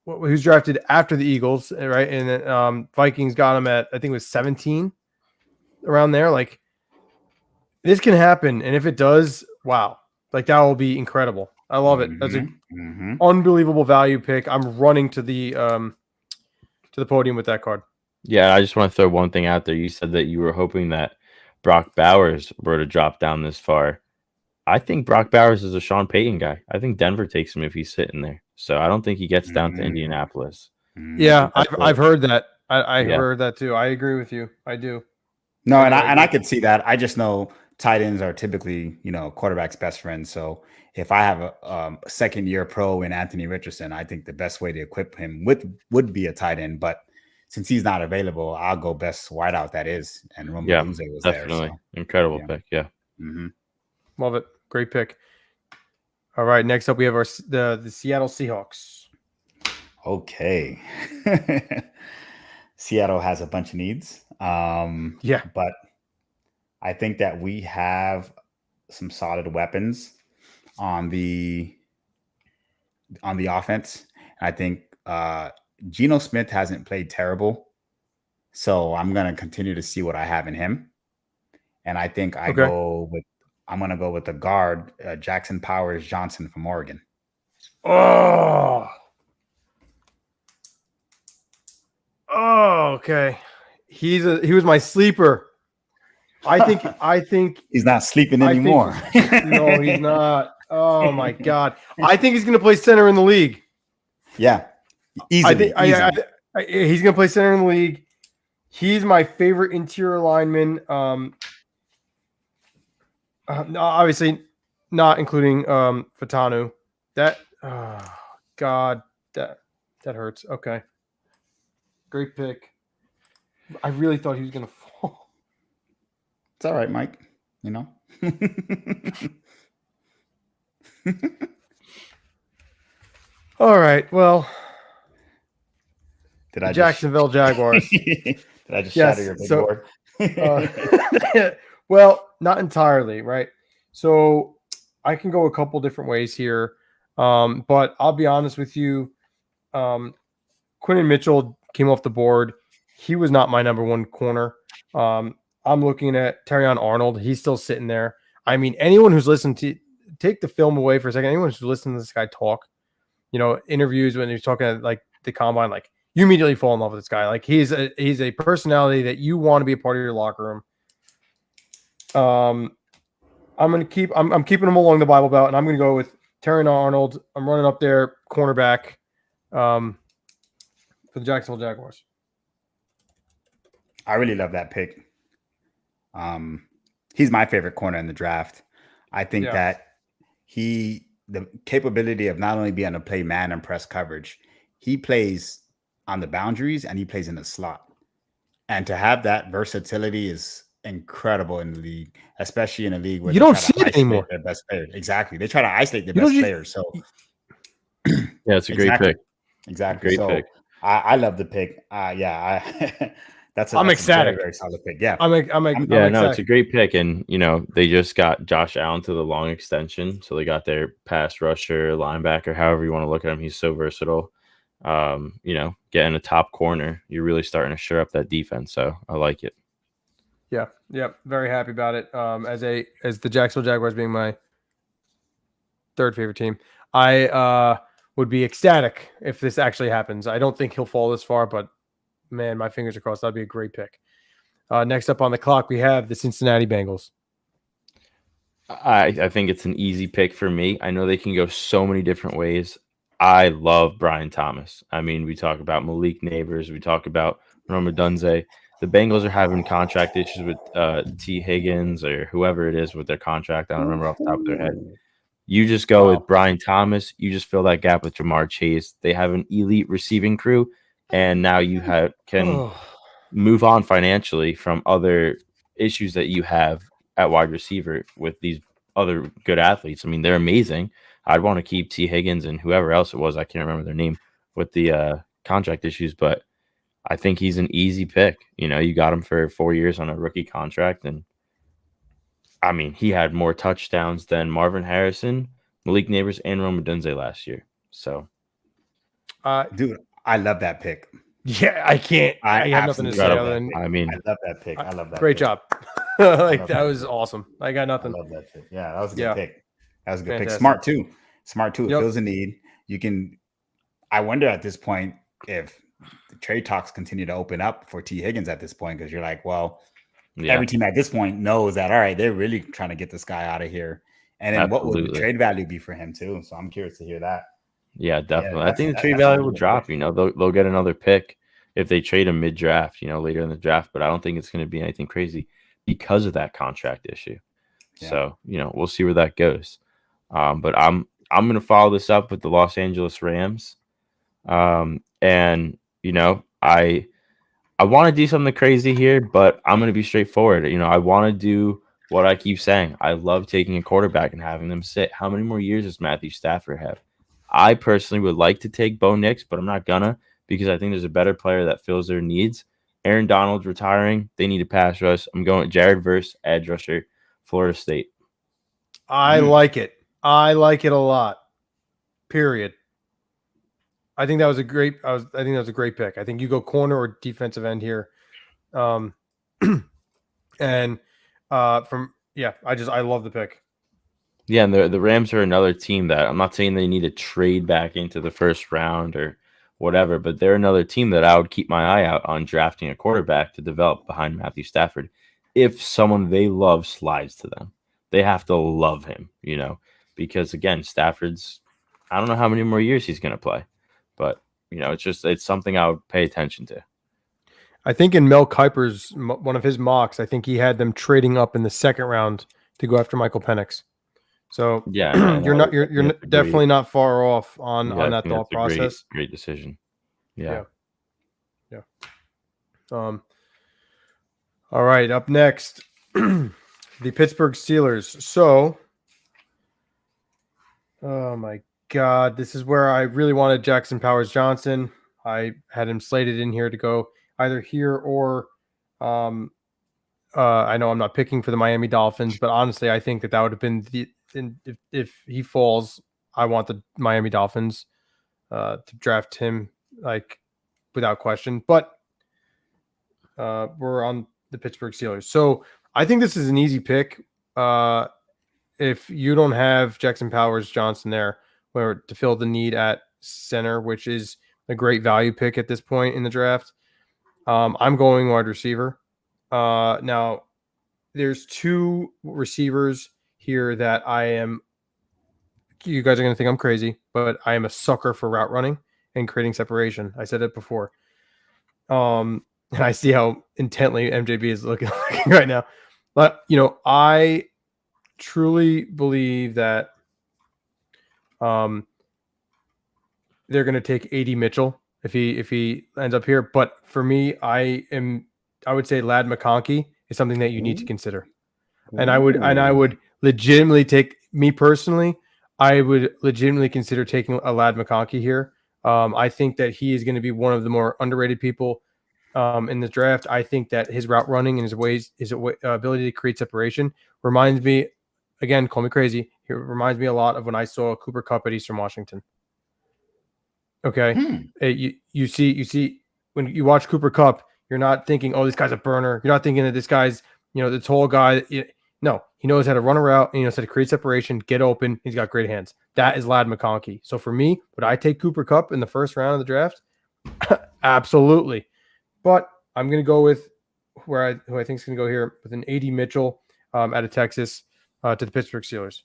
who's drafted after the Eagles, right? And then Vikings got him at, I think it was 17, around there. This can happen. And if it does, wow. That will be incredible. I love it. That's an unbelievable value pick. I'm running to the podium with that card. Yeah, I just want to throw one thing out there. You said that you were hoping that Brock Bowers were to drop down this far. I think Brock Bowers is a Sean Payton guy. I think Denver takes him if he's sitting there. So I don't think he gets down to Indianapolis. Yeah, I've heard that. I heard that too. I agree with you. I do. No, I could see that. I just know tight ends are typically, quarterback's best friend. So if I have a second-year pro in Anthony Richardson, I think the best way to equip him would be a tight end. But since he's not available, I'll go best wideout that is. And Romo was definitely. there. So. Incredible pick. Yeah. Mm-hmm. Love it. Great pick. All right. Next up, we have the Seattle Seahawks. Okay. Seattle has a bunch of needs. But I think that we have some solid weapons on the offense. I think Geno Smith hasn't played terrible, so I'm gonna continue to see what I have in him. And I think I'm gonna go with the guard, Jackson Powers Johnson from Oregon. Oh, okay. He was my sleeper. I think he's not sleeping anymore. No, he's not. Oh my God. I think he's going to play center in the league. Yeah. Easily. He's going to play center in the league. He's my favorite interior lineman. Obviously not including Fatanu. That God, that hurts. Okay. Great pick. I really thought he was going to fall. It's all right, Mike. All right. Well, Jacksonville Jaguars. Did I just shatter your big board? Well, not entirely, right? So I can go a couple different ways here. But I'll be honest with you. Quinton Mitchell came off the board. He was not my number one corner. I'm looking at Terrion Arnold. He's still sitting there. I mean, anyone who's listened to take the film away for a second. Anyone who's listened to this guy talk, interviews when he's talking at like the combine, like you immediately fall in love with this guy. Like he's a personality that you want to be a part of your locker room. I'm keeping him along the Bible Belt, and I'm gonna go with Terrion Arnold. I'm running up there, cornerback, for the Jacksonville Jaguars. I really love that pick. He's my favorite corner in the draft. I think that the capability of not only being able to play man and press coverage, he plays on the boundaries and he plays in the slot. And to have that versatility is incredible in the league, especially in a league where you don't see it anymore. Their best players. Exactly. They try to isolate their best players. So yeah, it's a great pick. Exactly. Great pick. I love the pick. I'm ecstatic. Very, very solid pick. Yeah. I'm no, it's a great pick. And, they just got Josh Allen to the long extension. So they got their pass rusher, linebacker, however you want to look at him. He's so versatile. Getting a top corner, you're really starting to shore up that defense. So I like it. Yeah. Very happy about it. As the Jacksonville Jaguars being my third favorite team, I would be ecstatic if this actually happens. I don't think he'll fall this far, but man, my fingers are crossed. That'd be a great pick. Next up on the clock, we have the Cincinnati Bengals. I think it's an easy pick for me. I know they can go so many different ways. I love Brian Thomas. I mean, we talk about Malik Neighbors. We talk about Rome Odunze. The Bengals are having contract issues with T. Higgins or whoever it is with their contract. I don't remember off the top of their head. You just go with Brian Thomas. You just fill that gap with Jamar Chase. They have an elite receiving crew, and now you can move on financially from other issues that you have at wide receiver with these other good athletes. I mean, they're amazing. I'd want to keep T. Higgins and whoever else it was. I can't remember their name with the contract issues, but I think he's an easy pick. You got him for 4 years on a rookie contract, and I mean, he had more touchdowns than Marvin Harrison, Malik Neighbors, and Rome Odunze last year. So, dude, I love that pick. Yeah, I can't. I have nothing to say other than. I love that pick. I love that. Great job. That was awesome. I got nothing. I love that pick. Yeah, that was a good pick. That was a good Fantastic. pick. Smart too. It fills a need. You can. I wonder at this point if the trade talks continue to open up for T. Higgins at this point, because you're like, well, every team at this point knows that, all right, they're really trying to get this guy out of here. And then what would the trade value be for him too? So I'm curious to hear that. Yeah, definitely. I think the trade value will drop. You know, they'll get another pick if they trade him mid-draft, you know, later in the draft. But I don't think it's going to be anything crazy because of that contract issue. Yeah. So, you know, we'll see where that goes. But I'm going to follow this up with the Los Angeles Rams. And, you know, I want to do something crazy here, but I'm going to be straightforward. You know, I want to do what I keep saying. I love taking a quarterback and having them sit. How many more years does Matthew Stafford have? I personally would like to take Bo Nix, but I'm not gonna, because I think there's a better player that fills their needs. Aaron Donald's retiring. They need a pass rush. I'm going Jared Verse, edge rusher, Florida State. I like it. I like it a lot. Period. I think that was a great. I think that was a great pick. I think you go corner or defensive end here, and I love the pick. Yeah, and the Rams are another team that I'm not saying they need to trade back into the first round or whatever, but they're another team that I would keep my eye out on drafting a quarterback to develop behind Matthew Stafford. If someone they love slides to them, they have to love him, you know, because again, Stafford's, I don't know how many more years he's going to play, but you know, it's something I would pay attention to. I think in Mel Kiper's, one of his mocks, I think he had them trading up in the second round to go after Michael Penix. So yeah, you're definitely not far off on that thought process. Great decision. Yeah. All right, up next, the Pittsburgh Steelers. So, oh my God, this is where I really wanted Jackson Powers Johnson. I had him slated in here to go either here or I know I'm not picking for the Miami Dolphins, but honestly, I think that would have been if he falls, I want the Miami Dolphins to draft him like without question. But we're on the Pittsburgh Steelers, so I think this is an easy pick. If you don't have Jackson Powers Johnson there, where to fill the need at center, which is a great value pick at this point in the draft, I'm going wide receiver. Now, there's two receivers here that you guys are going to think I'm crazy, but I am a sucker for route running and creating separation. I said it before. And I see how intently MJB is looking right now. But, you know, I truly believe that they're going to take A.D. Mitchell if he ends up here. But for me, I would say Ladd McConkey is something that you need to consider. And I would legitimately take, me personally, I would legitimately consider taking a Ladd McConkey here. I think that he is going to be one of the more underrated people in the draft. I think that his route running and his ability to create separation reminds me, again, call me crazy, it reminds me a lot of when I saw Cooper Kupp at Eastern Washington. Okay. You see when you watch Cooper Kupp, you're not thinking, oh, this guy's a burner. You're not thinking that this guy's, you know, the tall guy. No, he knows how to run a route and he knows how to create separation, get open. He's got great hands. That is Ladd McConkey. So for me, would I take Cooper Kupp in the first round of the draft? Absolutely. But I'm going to go with who I think is going to go here with an A.D. Mitchell out of Texas to the Pittsburgh Steelers.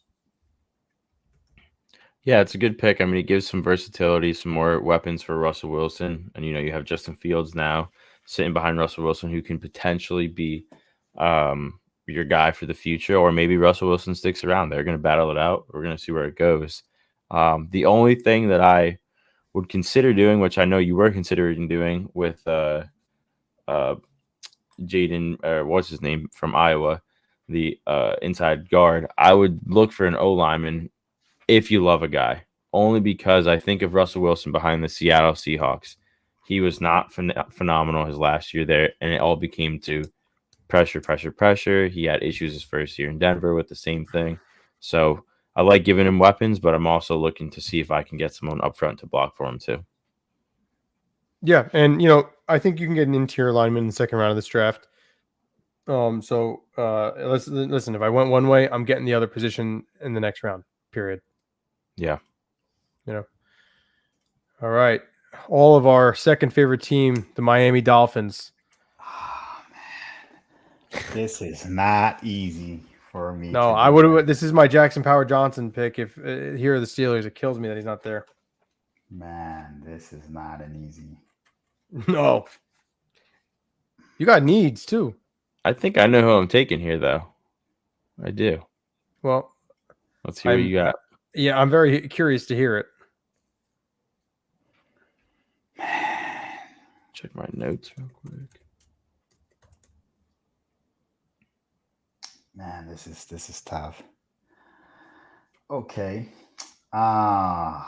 Yeah, it's a good pick. I mean, it gives some versatility, some more weapons for Russell Wilson. And, you know, you have Justin Fields now sitting behind Russell Wilson, who can potentially be your guy for the future, or maybe Russell Wilson sticks around. They're going to battle it out. We're going to see where it goes. The only thing that I would consider doing, which I know you were considering doing with Jaden, what's his name, from Iowa, the inside guard, I would look for an O-lineman if you love a guy, only because I think of Russell Wilson behind the Seattle Seahawks. He was not phenomenal his last year there, and it all became to pressure. He had issues his first year in Denver with the same thing. So I like giving him weapons, but I'm also looking to see if I can get someone up front to block for him too. Yeah, and you know, I think you can get an interior lineman in the second round of this draft. So listen, if I went one way, I'm getting the other position in the next round. Period. Yeah. You know. All right. all of our second favorite team, the Miami Dolphins. Oh man, this is not easy for me. No, I would have. This is my Jackson Power Johnson pick. If here are the Steelers, it kills me that he's not there. Man, this is not an easy. No, you got needs too. I think I know who I'm taking here, though. I do. Well, let's hear what you got. Yeah, I'm very curious to hear it. Check my notes real quick. Man, this is tough. Okay. Yeah,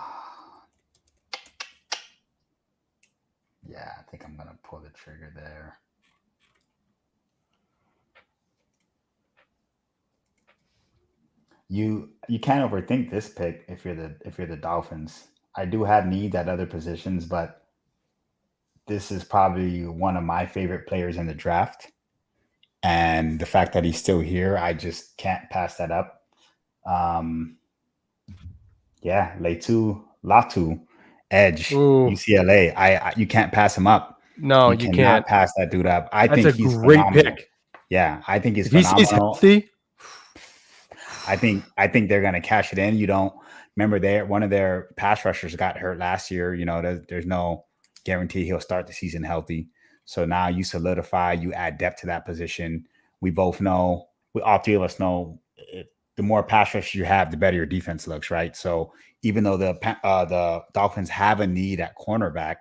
I think I'm gonna pull the trigger there. You can't overthink this pick if you're the Dolphins. I do have needs at other positions, but this is probably one of my favorite players in the draft. And the fact that he's still here, I just can't pass that up. Yeah, Latu, edge, Ooh. UCLA. You can't pass him up. No, you cannot pass that dude up. That's think he's a great phenomenal. Pick. Yeah, I think he's if phenomenal. He's healthy. I think they're gonna cash it in. You don't remember one of their pass rushers got hurt last year. You know, there's no guarantee he'll start the season healthy. So now you solidify, you add depth to that position. We both know, all three of us know, the more pass rushers you have, the better your defense looks, right? So even though the Dolphins have a need at cornerback,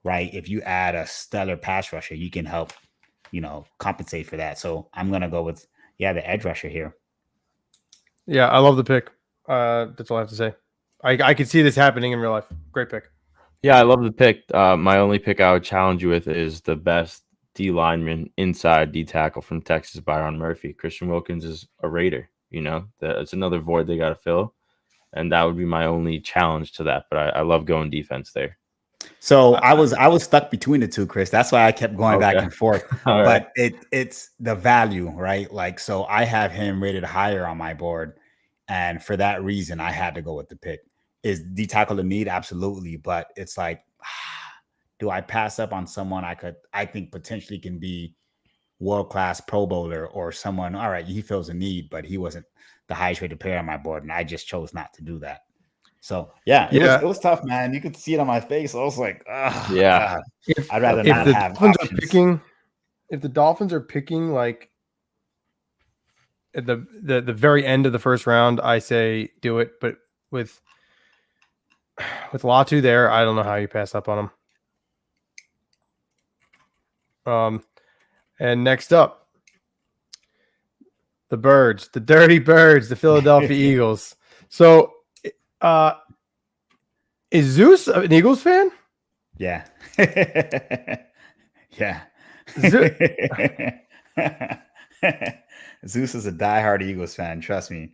right? If you add a stellar pass rusher, you can help, compensate for that. So I'm gonna go with the edge rusher here. Yeah, I love the pick. That's all I have to say. I could see this happening in real life. Great pick. Yeah, I love the pick. My only pick I would challenge you with is the best D lineman inside D tackle from Texas, Byron Murphy. Christian Wilkins is a Raider. It's another void they got to fill, and that would be my only challenge to that. But I love going defense there. So I was stuck between the two, Chris. That's why I kept going back and forth. But it's the value, right? Like, so I have him rated higher on my board, and for that reason, I had to go with the pick. Is D tackle a need? Absolutely. But it's like, do I pass up on someone I think potentially can be world-class Pro Bowler, or someone, all right, he feels a need, but he wasn't the highest rated player on my board, and I just chose not to do that. So it was tough, man. You could see it on my face. I was like, yeah, I'd rather not have options. If the Dolphins are picking like at the very end of the first round, I say do it. But with Latu there, I don't know how you pass up on him. And next up, the Birds, the Dirty Birds, the Philadelphia Eagles. So, is Zeus an Eagles fan? Yeah. Yeah. Zeus is a diehard Eagles fan. Trust me.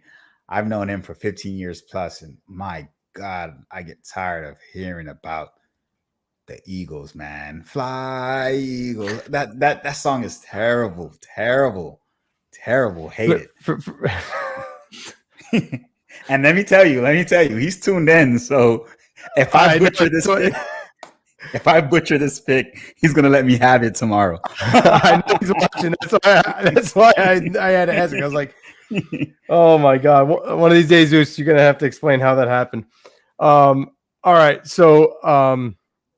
I've known him for 15 years plus, and my God, I get tired of hearing about the Eagles, man. Fly, Eagles. That song is terrible. Hate it. And let me tell you, he's tuned in. So if I butcher this pick, he's gonna let me have it tomorrow. I know he's watching. That's why I had to ask him. I was like, oh my God. One of these days, Zeus, you're gonna have to explain how that happened. All right. So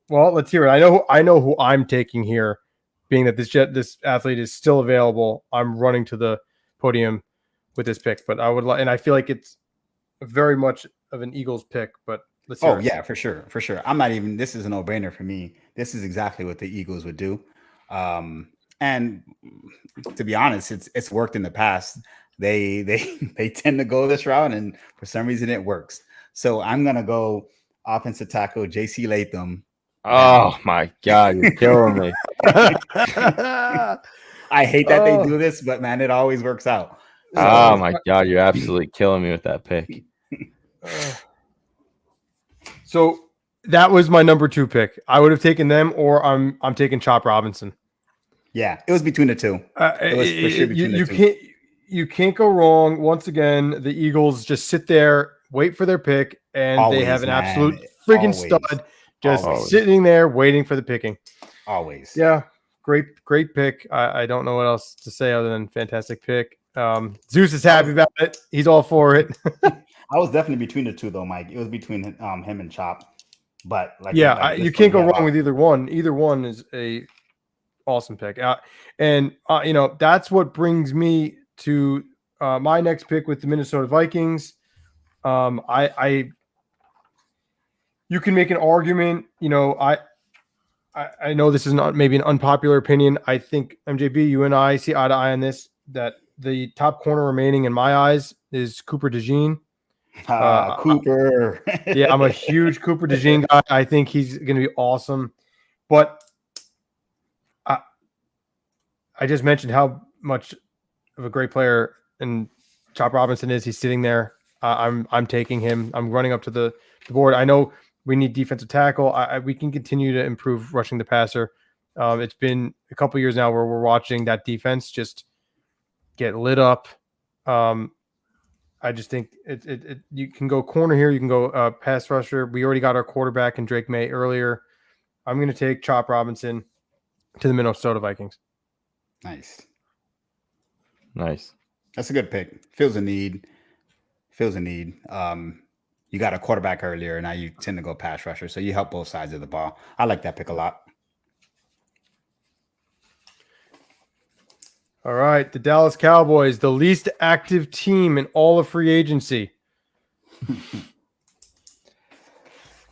well, let's hear it. I know who I'm taking here, being that this athlete is still available. I'm running to the podium with this pick, but I feel like it's very much of an Eagles pick, but let's hear it. Yeah, for sure. This is a no-brainer for me. This is exactly what the Eagles would do. And to be honest, it's worked in the past. They tend to go this route, and for some reason it works. So I'm gonna go offensive tackle JC Latham. Oh my God, you're killing me. I hate that they do this, but man, it always works out. Oh my God, you're absolutely killing me with that pick. So that was my number 2 pick. I would have taken them, or I'm taking Chop Robinson. Yeah, it was between the two. It was for sure between the two. You can't go wrong. Once again, the Eagles just sit there, wait for their pick, and they have an absolute friggin' stud. just sitting there waiting for the picking. Always. Yeah, great pick. I don't know what else to say other than fantastic pick. Zeus is happy about it. He's all for it. I was definitely between the two though, Mike. It was between him and Chop. But like, you can't go wrong with either one. Either one is a awesome pick. That's what brings me to my next pick with the Minnesota Vikings. You can make an argument. I know this is not maybe an unpopular opinion. I think MJB, you and I see eye to eye on this, that the top corner remaining in my eyes is Cooper DeJean. Cooper. Yeah, I'm a huge Cooper DeJean guy. I think he's going to be awesome. But I just mentioned how much of a great player and Chop Robinson is. He's sitting there. I'm taking him. I'm running up to the board. I know we need defensive tackle. We can continue to improve rushing the passer. It's been a couple years now where we're watching that defense just get lit up. I just think you can go corner here. You can go pass rusher. We already got our quarterback in Drake May earlier. I'm going to take Chop Robinson to the Minnesota Vikings. Nice. That's a good pick. Feels a need. You got a quarterback earlier. Now you tend to go pass rusher. So you help both sides of the ball. I like that pick a lot. All right. The Dallas Cowboys, the least active team in all of free agency.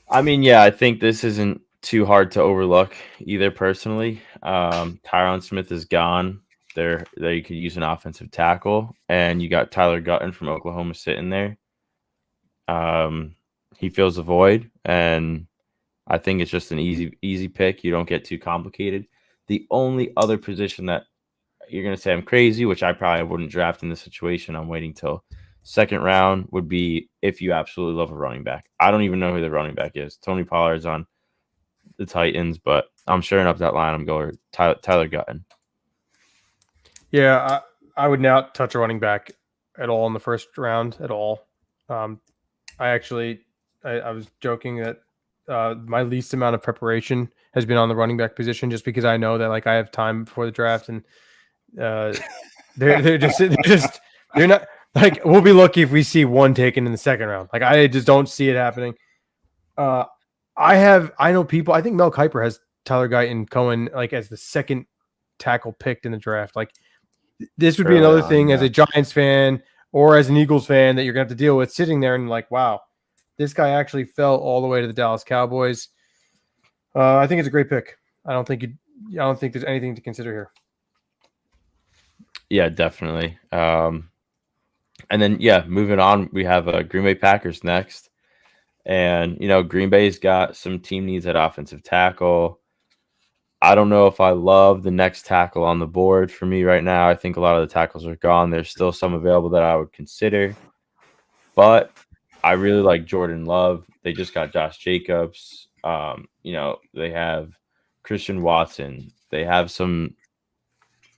I mean, yeah, I think this isn't too hard to overlook either personally. Tyron Smith is gone. There you could use an offensive tackle, and you got Tyler Gutton from Oklahoma sitting there. He fills a void, and I think it's just an easy pick. You don't get too complicated. The only other position that you're going to say I'm crazy, which I probably wouldn't draft in this situation, I'm waiting till second round, would be if you absolutely love a running back. I don't even know who the running back is. Tony Pollard's on the Titans, but I'm sharing up that line. I'm going Tyler Gutton. Yeah, I would not touch a running back at all in the first round at all. I was joking that my least amount of preparation has been on the running back position, just because I know that like I have time before the draft, and they're not like, we'll be lucky if we see one taken in the second round. Like I just don't see it happening. I know people. I think Mel Kiper has Tyler Guyton Cohen like as the second tackle picked in the draft. Like this would be another thing as a Giants fan or as an Eagles fan that you're gonna have to deal with, sitting there and like, wow, this guy actually fell all the way to the Dallas Cowboys. I think it's a great pick. I don't think there's anything to consider here. Yeah, definitely. And then moving on, we have Green Bay Packers next. And, Green Bay's got some team needs at offensive tackle. I don't know if I love the next tackle on the board for me right now. I think a lot of the tackles are gone. There's still some available that I would consider. But I really like Jordan Love. They just got Josh Jacobs. They have Christian Watson. They have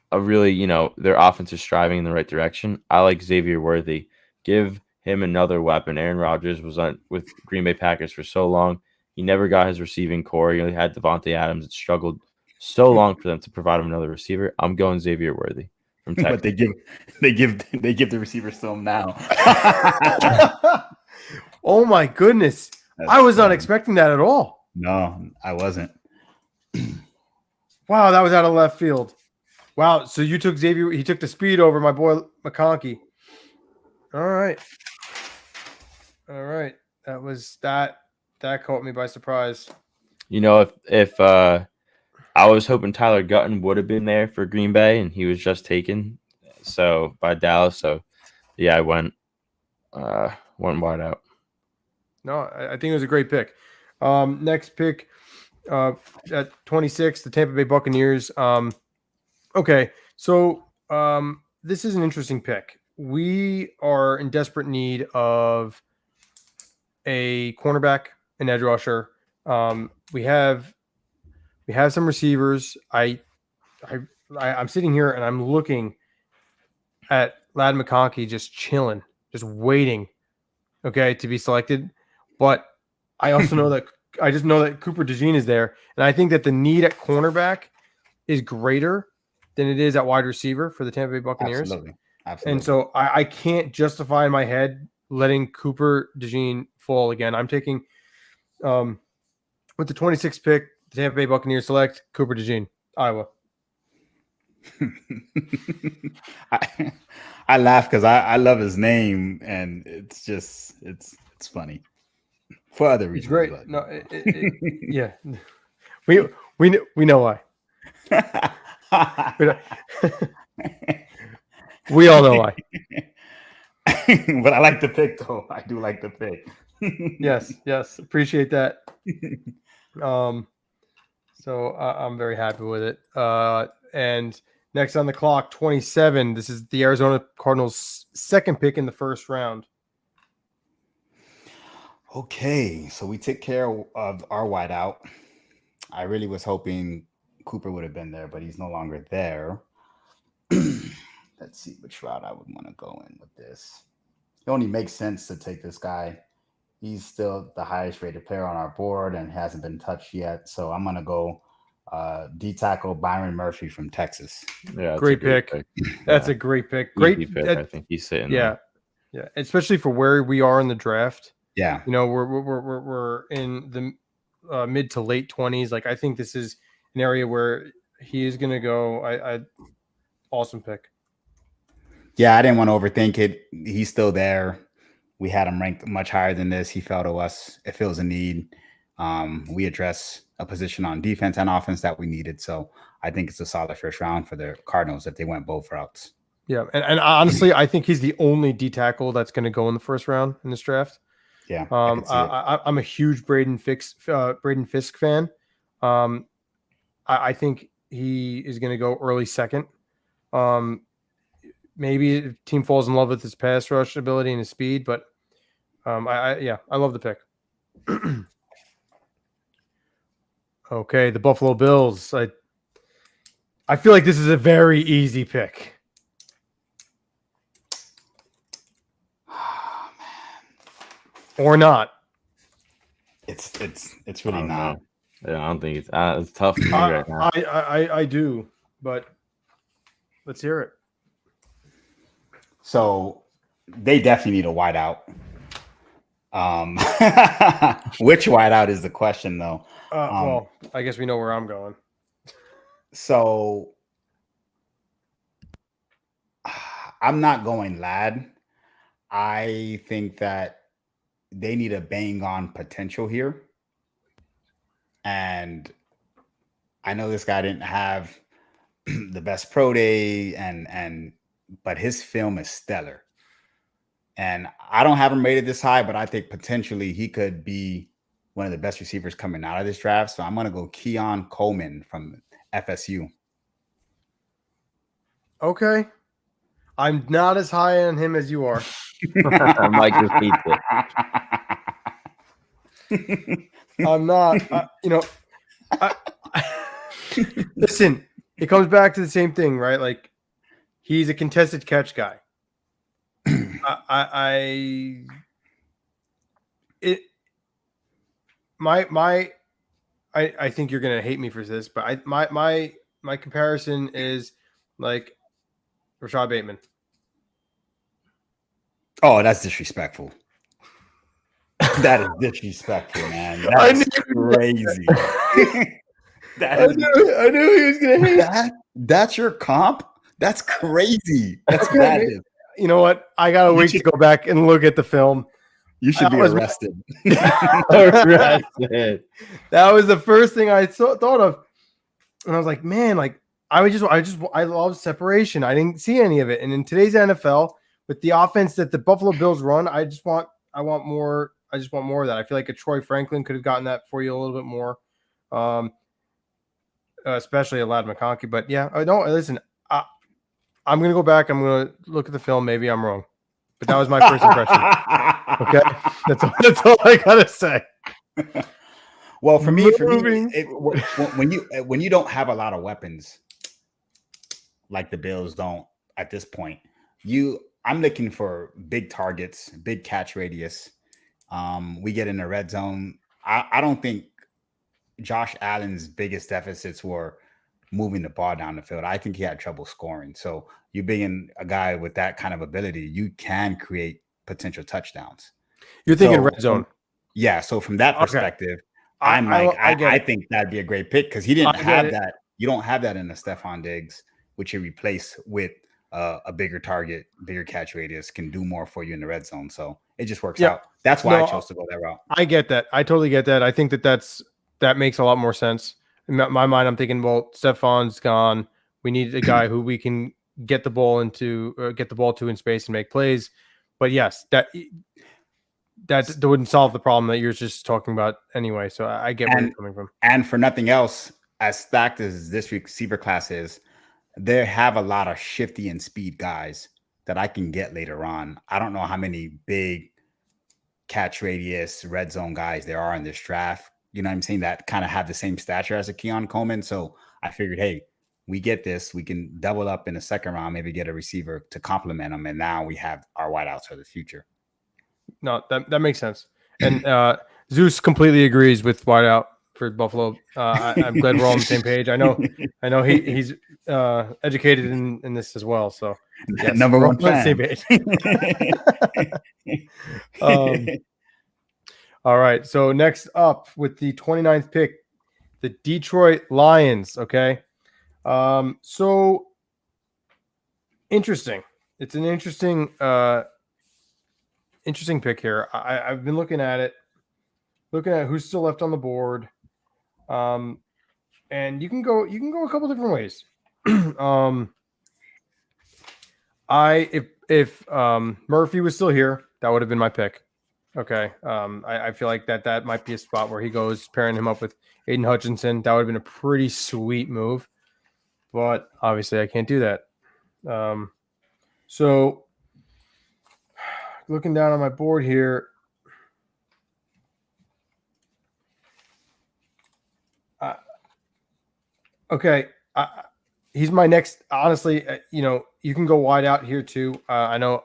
their offense is striving in the right direction. I like Xavier Worthy. Give him another weapon. Aaron Rodgers was with Green Bay Packers for so long. He never got his receiving core. He only had Devontae Adams. It struggled so long for them to provide him another receiver. I'm going Xavier Worthy from Texas. But they give the receivers to him now. Oh my goodness. I was not expecting that at all. No, I wasn't. Wow, that was out of left field. Wow, so you took Xavier. He took the speed over my boy McConkey. All right. That was that caught me by surprise. If I was hoping Tyler Gutton would have been there for Green Bay, and he was just taken by Dallas. So yeah, I went wide out. No, I think it was a great pick. Next pick at 26, the Tampa Bay Buccaneers. Okay, so this is an interesting pick. We are in desperate need of a cornerback, an edge rusher. We have some receivers. I'm sitting here and I'm looking at Ladd McConkey just chilling, just waiting, to be selected. But I also know that I just know that Cooper DeJean is there, and I think that the need at cornerback is greater than it is at wide receiver for the Tampa Bay Buccaneers. Absolutely. And so I can't justify in my head letting Cooper DeJean fall again. I'm taking with the 26th pick, the Tampa Bay Buccaneers select Cooper DeJean, Iowa. I laugh because I love his name, and it's just it's funny for other reasons. He's great. But. No, yeah, we know why. We all know why. But I like the pick, though. I do like the pick. yes, appreciate that. So I'm very happy with it. And next on the clock, 27. This is the Arizona Cardinals' second pick in the first round. Okay, so we took care of our wideout. I really was hoping Cooper would have been there, but he's no longer there. Let's see which route I would want to go in with this. It only makes sense to take this guy. He's still the highest rated player on our board and hasn't been touched yet. So I'm going to go D tackle Byron Murphy from Texas. Yeah, great pick. That's a great pick. Great pick. I think he's sitting. Yeah, there. Yeah, especially for where we are in the draft. Yeah, you know, we're in the mid to late 20s. Like I think this is an area where he is going to go. I awesome pick. Yeah, I didn't want to overthink it. He's still there. We had him ranked much higher than this. He fell to us. It feels a need. We address a position on defense and offense that we needed. So I think it's a solid first round for the Cardinals if they went both routes. Yeah, and honestly, I think he's the only D tackle that's going to go in the first round in this draft. Yeah, I'm a huge Braden Fisk fan. I think he is going to go early second. Maybe the team falls in love with his pass rush ability and his speed, but I love the pick. Okay, the Buffalo Bills. I feel like this is a very easy pick. Oh, man. Or not. It's really not. Yeah, I don't think it's tough for me right now. I do, but let's hear it. So they definitely need a wideout. Which wideout is the question, though? Well, I guess we know where I'm going. So I'm not going Ladd. I think that they need a bang on potential here. And I know this guy didn't have the best pro day but his film is stellar. And I don't have him rated this high, but I think potentially he could be one of the best receivers coming out of this draft. So I'm going to go Keon Coleman from FSU. Okay. I'm not as high on him as you are. Mike repeats it. I'm not. Listen, it comes back to the same thing, right? Like, he's a contested catch guy. I think you're gonna hate me for this, but my comparison is like Rashad Bateman. Oh, that's disrespectful. That is disrespectful, man. That's crazy. I knew he was gonna hate that. That's your comp. That's crazy. That's bad. You know what? I gotta wait to go back and look at the film. You should be arrested. Arrested. That was the first thing I thought of, and I was like, man, like I love separation. I didn't see any of it, and in today's NFL, with the offense that the Buffalo Bills run, I want more. I just want more of that. I feel like a Troy Franklin could have gotten that for you a little bit more, especially a Ladd McConkey. But yeah, I don't listen. I'm going to go back. I'm going to look at the film. Maybe I'm wrong, but that was my first impression. Okay. That's all I got to say. Well, for me, when you don't have a lot of weapons like the Bills don't at this point, I'm looking for big targets, big catch radius. We get in the red zone. I don't think Josh Allen's biggest deficits were moving the ball down the field. I think he had trouble scoring. So you being a guy with that kind of ability, you can create potential touchdowns. You're thinking red zone. Yeah. So from that perspective, I think that'd be a great pick because he didn't have that. You don't have that in the Stephon Diggs, which you replace with a bigger target, bigger catch radius, can do more for you in the red zone. So it just works out. That's why I chose to go that route. I get that. I totally get that. I think that makes a lot more sense. In my mind, I'm thinking, well, Stephon's gone. We need a guy who we can get the ball to in space and make plays. But yes, that wouldn't solve the problem that you're just talking about anyway. So I get where you're coming from. And for nothing else, as stacked as this receiver class is, they have a lot of shifty and speed guys that I can get later on. I don't know how many big catch radius red zone guys there are in this draft. You know what I'm saying? That kind of have the same stature as a Keon Coleman. So I figured, hey, we get this. We can double up in the second round, maybe get a receiver to complement them. And now we have our wideouts for the future. No, that makes sense. And Zeus completely agrees with wideout for Buffalo. I'm glad we're all on the same page. I know he's educated in this as well. So yes, number one fan. Same page. All right. So next up with the 29th pick, the Detroit Lions. Okay. So interesting. It's an interesting pick here. I've been looking at who's still left on the board. And you can go a couple different ways. If Murphy was still here, that would have been my pick. Okay. I feel like that might be a spot where he goes pairing him up with Aiden Hutchinson. That would have been a pretty sweet move, but obviously I can't do that. So looking down on my board here, okay. He's my next. Honestly, you can go wide out here too. I know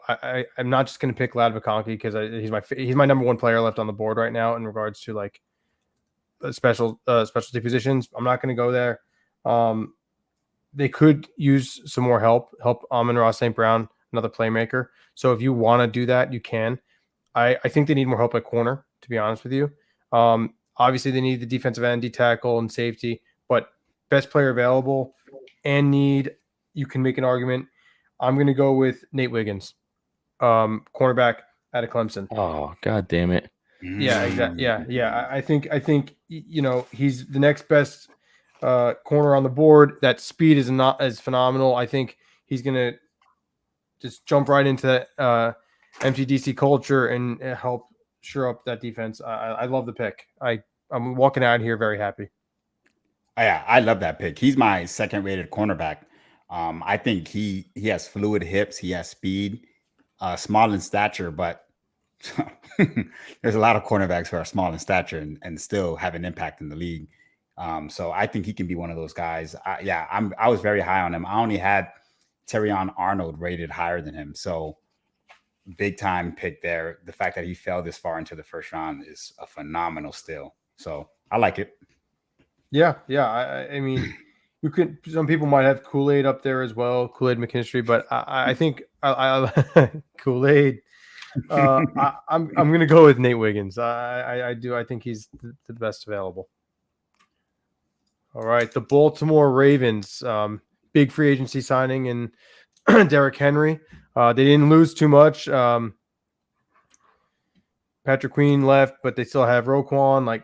I'm not just going to pick Lad Vakonki because he's my number one player left on the board right now in regards to like specialty positions. I'm not going to go there. They could use some more help Amon-Ra St. Brown, another playmaker. So if you want to do that, you can. I think they need more help at corner, to be honest with you. Obviously, they need the defensive end, D tackle, and safety, but best player available and you can make an argument. I'm going to go with Nate Wiggins, cornerback out of Clemson. Oh, God damn it. Yeah, exactly. Yeah. I think he's the next best corner on the board. That speed is not as phenomenal. I think he's going to just jump right into that MTDC culture and help shore up that defense. I love the pick. I'm walking out here very happy. Yeah, I love that pick. He's my second rated cornerback. I think he has fluid hips. He has speed, small in stature, but there's a lot of cornerbacks who are small in stature and still have an impact in the league. So I think he can be one of those guys. I was very high on him. I only had Terrion Arnold rated higher than him. So big time pick there. The fact that he fell this far into the first round is a phenomenal steal. So I like it. Yeah. I mean, you could. Some people might have Kool-Aid up there as well, Kool-Aid McKinstry, but I think I Kool-Aid. I'm going to go with Nate Wiggins. I do. I think he's the best available. All right, the Baltimore Ravens, big free agency signing in Derrick Henry. They didn't lose too much. Patrick Queen left, but they still have Roquan.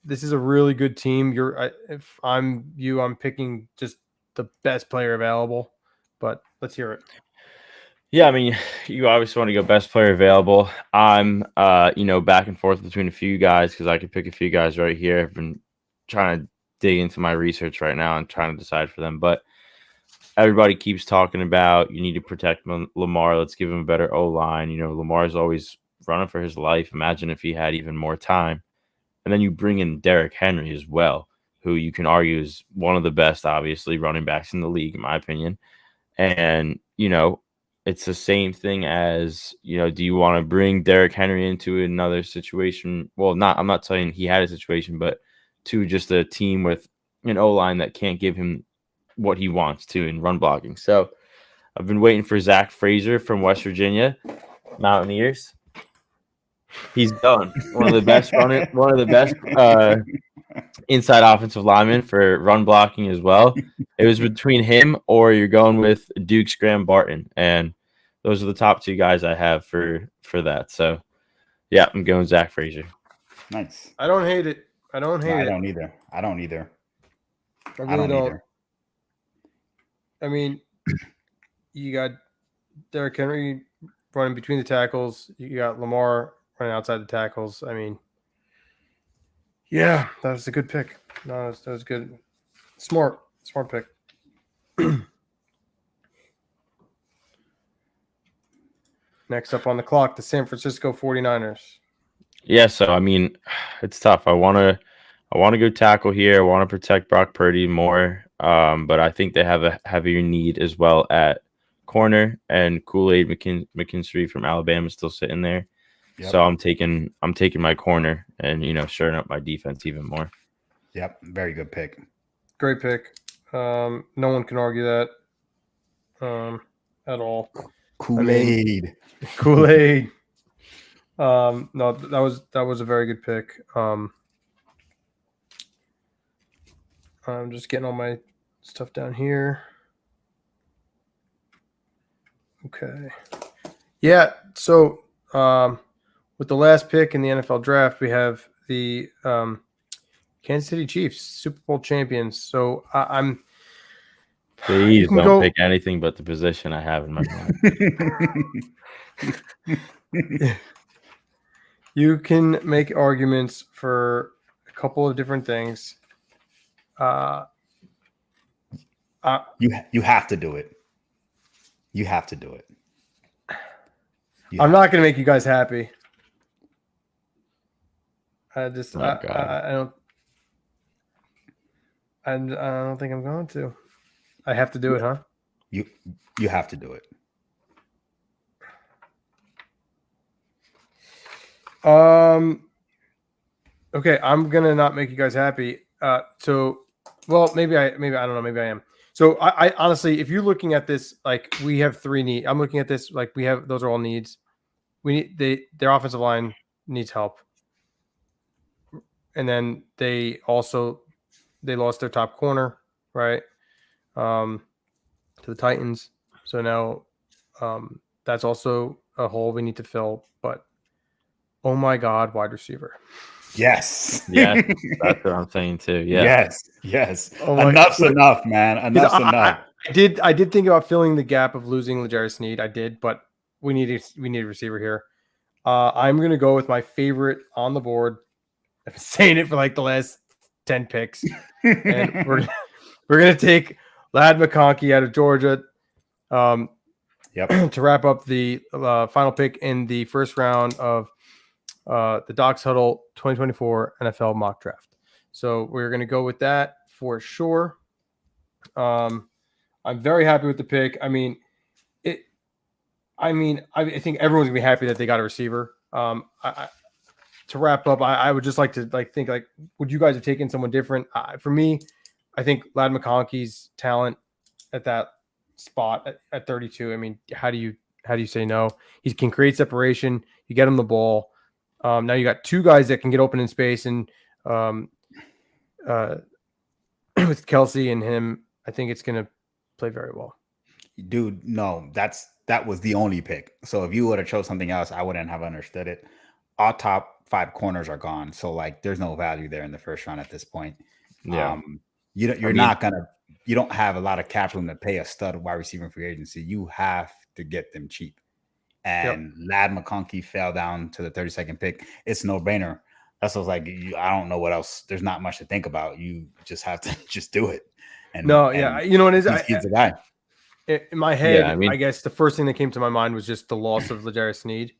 This is a really good team. If I'm you, I'm picking just the best player available. But let's hear it. Yeah, I mean, you obviously want to go best player available. I'm, back and forth between a few guys because I could pick a few guys right here. I've been trying to dig into my research right now and trying to decide for them. But everybody keeps talking about you need to protect Lamar. Let's give him a better O-line. Lamar's always running for his life. Imagine if he had even more time. And then you bring in Derrick Henry as well, who you can argue is one of the best, obviously, running backs in the league, in my opinion. And, it's the same thing as, do you want to bring Derrick Henry into another situation? Well, I'm not saying he had a situation, but to just a team with an O-line that can't give him what he wants to in run blocking. So I've been waiting for Zach Frazier from West Virginia Mountaineers. He's done. One of the best inside offensive linemen for run blocking as well. It was between him or you're going with Duke Graham Barton, and those are the top two guys I have for that. So yeah, I'm going Zach Frazier. Nice. I don't hate it. I don't either. I don't either. I really don't either. I mean, you got Derrick Henry running between the tackles. You got Lamar running outside the tackles. I mean, yeah, that was a good pick. No, that was good. Smart pick. Next up on the clock, the San Francisco 49ers. Yeah, so I mean, it's tough. I want to go tackle here. I want to protect Brock Purdy more, but I think they have a heavier need as well at corner, and Kool-Aid McKinstry from Alabama is still sitting there. Yep. So I'm taking my corner and shoring up my defense even more. Yep, very good pick. Great pick. No one can argue that at all. Kool-Aid. Kool-Aid. No, that was a very good pick. I'm just getting all my stuff down here. Okay. Yeah, so with the last pick in the NFL draft, we have the Kansas City Chiefs, Super Bowl champions. So I'm. Please don't pick anything but the position I have in my mind. You can make arguments for a couple of different things. You have to do it. You have to do it. I'm not going to make you guys happy. I don't think I'm going to. I have to do it, huh? You have to do it. Okay, I'm gonna not make you guys happy. Maybe I don't know. Maybe I am. So I honestly, if you're looking at this, like we have 3 needs. I'm looking at this like we have. Those are all needs. We need their offensive line needs help, and then they lost their top corner, right? To the Titans. So now that's also a hole we need to fill. But oh my God, wide receiver. Yes. Yeah, that's what I'm saying too. Yeah. Yes. Oh Enough's enough, man. Enough's enough. I did think about filling the gap of losing L'Jarius Sneed. I did, but we need a receiver here. I'm gonna go with my favorite on the board. I've been saying it for like the last 10 picks. And we're gonna take Ladd McConkey out of Georgia. To wrap up the final pick in the first round of the Docs Huddle 2024 NFL mock draft. So we're going to go with that for sure. I'm very happy with the pick. I think everyone's gonna be happy that they got a receiver. To wrap up, I would just like to think would you guys have taken someone different? For me, I think Ladd McConkey's talent at that spot at 32. I mean, how do you say no? He can create separation. You get him the ball. Now you got 2 guys that can get open in space, and with Kelsey and him, I think it's going to play very well. Dude, no, that was the only pick. So if you would have chose something else, I wouldn't have understood it. Our top 5 corners are gone, so there's no value there in the first round at this point. Yeah, you don't have a lot of cap room to pay a stud wide receiver in free agency. You have to get them cheap. And Ladd McConkey fell down to the 32nd pick. It's no brainer. That's what I don't know what else. There's not much to think about. You just have to just do it. You know what it is? He's the guy. In my head, I guess the first thing that came to my mind was just the loss of L'Jarius Sneed.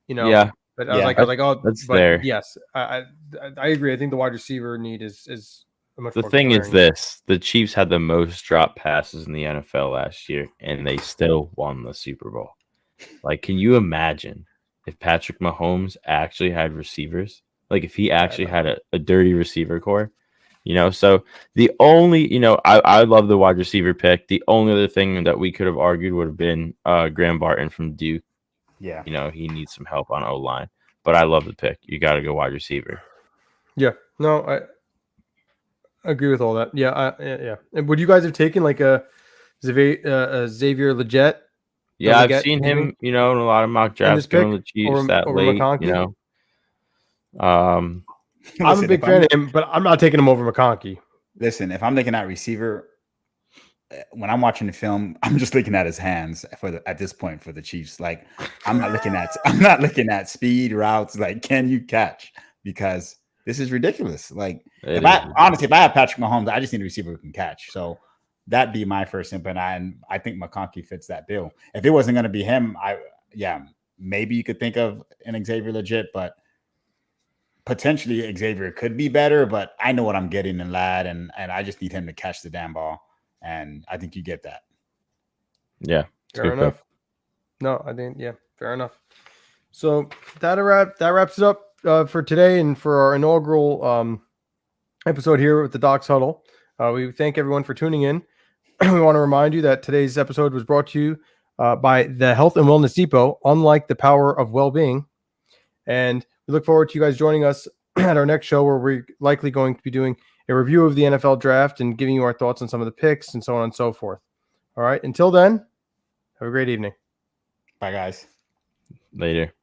Yeah. But I was like, oh, that's there. Yes, I agree. I think the wide receiver need is The thing is this: the Chiefs had the most drop passes in the NFL last year, and they still won the Super Bowl. Like, can you imagine if Patrick Mahomes actually had receivers? Like, if he actually had a dirty receiver core, So the only, I love the wide receiver pick. The only other thing that we could have argued would have been Graham Barton from Duke. Yeah, he needs some help on O-line, but I love the pick. You got to go wide receiver. Yeah, no, I agree with all that. Yeah, yeah. And would you guys have taken like a Xavier Legette? Yeah, I've seen him, in a lot of mock drafts going to the Chiefs that late. McConkey? Listen, I'm a big fan of him, but I'm not taking him over McConkey. Listen, if I'm looking at receiver, when I'm watching the film, I'm just looking at his hands at this point for the Chiefs. Like, I'm not looking at speed, routes. Like, can you catch? Because this is ridiculous. Like, if I have Patrick Mahomes, I just need a receiver who can catch. So that'd be my first input. And I think McConkey fits that bill. If it wasn't going to be him, maybe you could think of an Xavier Legette, but potentially Xavier could be better. But I know what I'm getting in Ladd, and I just need him to catch the damn ball. And I think you get that. Yeah. Fair enough. No, I think, fair enough. So that wraps it up for today and for our inaugural episode here with the Docs Huddle. We thank everyone for tuning in. We want to remind you that today's episode was brought to you by the Health and Wellness Depot, unlike the power of well-being. And we look forward to you guys joining us at our next show, where we're likely going to be doing a review of the NFL draft and giving you our thoughts on some of the picks and so on and so forth. All right. Until then, have a great evening. Bye, guys. Later.